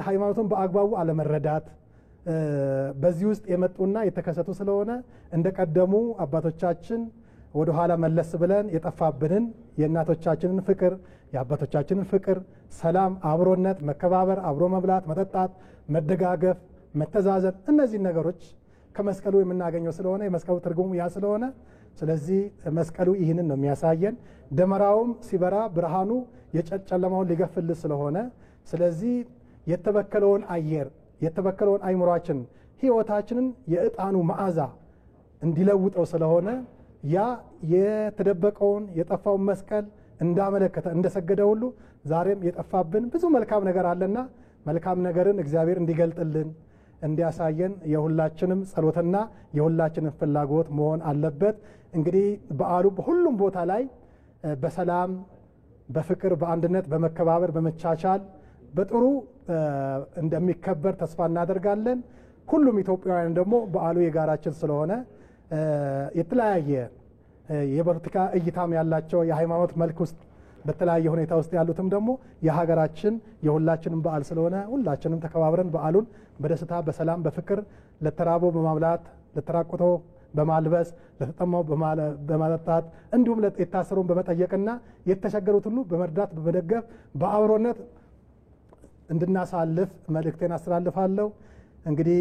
ሃይማኖቱን በአግባቡ አለመረዳት በዚህ ውስጥ የመጡና የተከሰቱ ስለሆነ እንደቀደሙ አባቶቻችን ወደ ኋላ መለስ ብለን የጠፋብንን የእናቶቻችንን ፍቅር የአባቶቻችንን ፍቅር ሰላም አብሮነት መከባበር አብሮ መብላት መጠጣት መደጋገፍ መተዛዘን እነዚህ ነገሮች ከመስቀሉ የምናገኘው ስለሆነ የመስቀሉ ትርጉሙ ያ ስለሆነ ስለዚህ መስቀሉ ይህንን ነው የሚያሳየን ደመራውም ሲበራ ብርሃኑ የጨለማውን ሊገፍል ስለሆነ ስለዚህ የተበከለውን አየር የተበከለውን አይምሮአችን ህይወታችንን የእጣኑ መዓዛ እንዲለውጠው ስለሆነ ያ የተደበቀውን የጠፋውን መስቀል እንዳመለከተ እንደሰገደ ሁሉ ዛሬም የጠፋብን ብዙ መልካም ነገር አለና መልካም ነገርን እግዚአብሔር እንዲገልጥልን እንዲያሳየን የሁላችንም ጸሎትና የሁላችንም ፍላጎት መሆን አለበት። እንግዲህ በዓሉ በሁሉም ቦታ ላይ በሰላም በፍቅር በአንድነት በመከባበር በመቻቻል በጥሩ እንደሚከበር ተስፋ እናደርጋለን። ሁሉም ኢትዮጵያውያን ደግሞ በዓሉ የጋራችን ስለሆነ የተለያየ የፖለቲካ እይታም ያላቸው የሃይማኖት መልክ ውስጥ በተለያየ ሁኔታ ውስጥ ያሉትም ደግሞ የሀገራችን የሁላችንም በዓል ስለሆነ ሁላችንም ተከባብረን በዓሉን በደስታ በሰላም በፍቅር ለተራበው በማብላት ለተራቆተው በማልበስ ለተጠማው በማጠጣት እንዲሁም የታሰሩን በመጠየቅና የተቸገሩት ሁሉ በመርዳት በመደገፍ በአብሮነት እንድናሳልፍ መልእክቴን አስተላልፋለሁ። እንግዲህ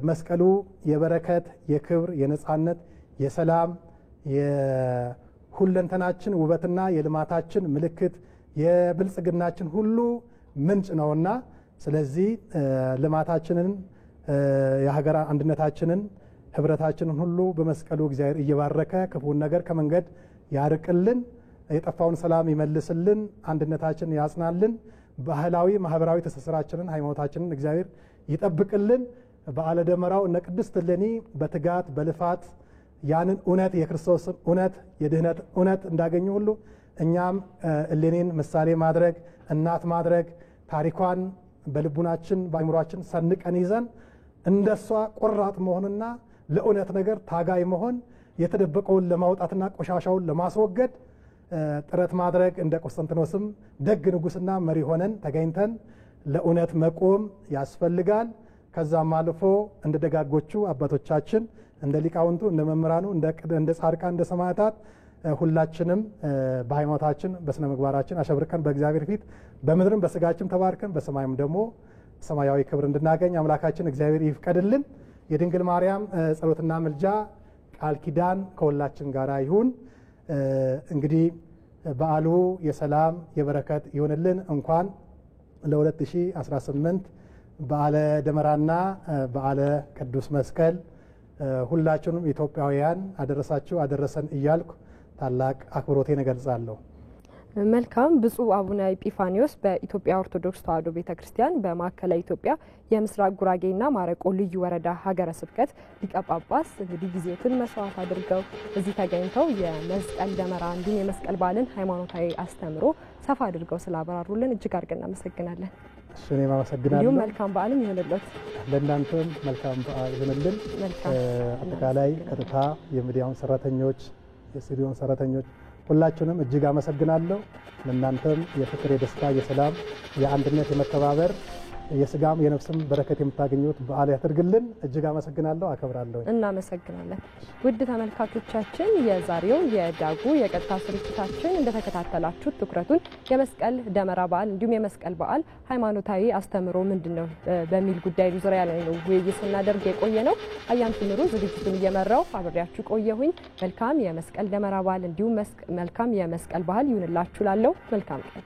መስቀሉ የበረከት የክብር የነጻነት የሰላም የሁለንተናችን ውበትና የልማታችን ምልክት የብልጽግናችን ሁሉ ምንጭ ነውና ስለዚህ ልማታችንን የሀገር አንድነታችንን ህብረታችንን ሁሉ በመስቀሉ እግዚአብሔር እየባረከ ክፉን ነገር ከመንገድ ያርቅልን፣ የጠፋውን ሰላም ይመልስልን፣ አንድነታችንን ያጽናልን፣ ባህላዊ ማህበራዊ ትስስራችንን ሃይማኖታችንን እግዚአብሔር ይጠብቅልን። በዓለ ደመራው እነ ቅድስት እሌኒ በትጋት በልፋት ያንን እውነት የክርስቶስን እውነት የድህነት እውነት እንዳገኙ ሁሉ እኛም እሌኒን ምሳሌ ማድረግ እናት ማድረግ ታሪኳን በልቡናችን በአእምሯችን ሰንቀን ይዘን እንደሷ ቆራጥ መሆንና ለእውነት ነገር ታጋይ መሆን የተደበቀውን ለማውጣትና ቆሻሻውን ለማስወገድ ጥረት ማድረግ እንደ ቆስጠንጢኖስም ደግ ንጉስና መሪ ሆነን ተገኝተን ለእውነት መቆም ያስፈልጋል። ከዛም አልፎ እንደ ደጋጎቹ አባቶቻችን እንደ ሊቃውንቱ እንደ መምህራኑ እንደ ጻድቃን እንደ ሰማዕታት ሁላችንም በሃይማኖታችን በስነ ምግባራችን አሸብርቀን በእግዚአብሔር ፊት በምድርም በስጋችን ተባርከን በሰማይም ደግሞ ሰማያዊ ክብር እንድናገኝ አምላካችን እግዚአብሔር ይፍቀድልን። የድንግል ማርያም ጸሎትና ምልጃ ቃል ኪዳን ከሁላችን ጋር ይሁን። እንግዲህ በዓሉ የሰላም የበረከት ይሁንልን። እንኳን ለ2018 በዓለ ደመራና በዓለ ቅዱስ መስቀል ሁላችንም ኢትዮጵያውያን አደረሳችሁ አደረሰን እያልኩ ታላቅ አክብሮቴን እገልጻለሁ። መልካም። ብፁዕ አቡነ ኢጲፋኒዮስ በኢትዮጵያ ኦርቶዶክስ ተዋሕዶ ቤተክርስቲያን በማዕከላዊ ኢትዮጵያ የምስራቅ ጉራጌና ማረቆ ልዩ ወረዳ ሀገረ ስብከት ሊቀ ጳጳስ እንግዲህ ጊዜዎትን መስዋዕት አድርገው እዚህ ተገኝተው የመስቀል ደመራ እንዲሁም የመስቀል በዓልን ሃይማኖታዊ አስተምሮ ሰፋ አድርገው ስላበራሩልን እጅግ አድርገን እናመሰግናለን። እኔም አመሰግናለሁ። እንዲሁም መልካም በዓልም ይሁንልዎት። ለእናንተም መልካም በዓል ይሁንልን። አጠቃላይ ቀጥታ የሚዲያውን ሰራተኞች የስቱዲዮን ሰራተኞች ሁላችንም እጅግ አመሰግናለሁ። ለእናንተም የፍቅር የደስታ የሰላም የአንድነት የመከባበር የስጋም የነፍስም በረከት የምታገኙት በዓል ያድርግልን። እጅግ አመሰግናለሁ፣ አከብራለሁ። እናመሰግናለን። ውድ ተመልካቾቻችን የዛሬው የዳጉ የቀጥታ ስርጭታችን እንደተከታተላችሁት ትኩረቱን የመስቀል ደመራ በዓል እንዲሁም የመስቀል በዓል ሃይማኖታዊ አስተምሮ ምንድነው በሚል ጉዳይ ዙሪያ ላይ ነው ውይይት ስናደርግ የቆየ ነው። አያንቱ ምሩ ዝግጅቱን እየመራው አብሬያችሁ ቆየሁኝ። መልካም የመስቀል ደመራ በዓል እንዲሁም መልካም የመስቀል በዓል ይሁንላችሁ። ላለው መልካም ቀን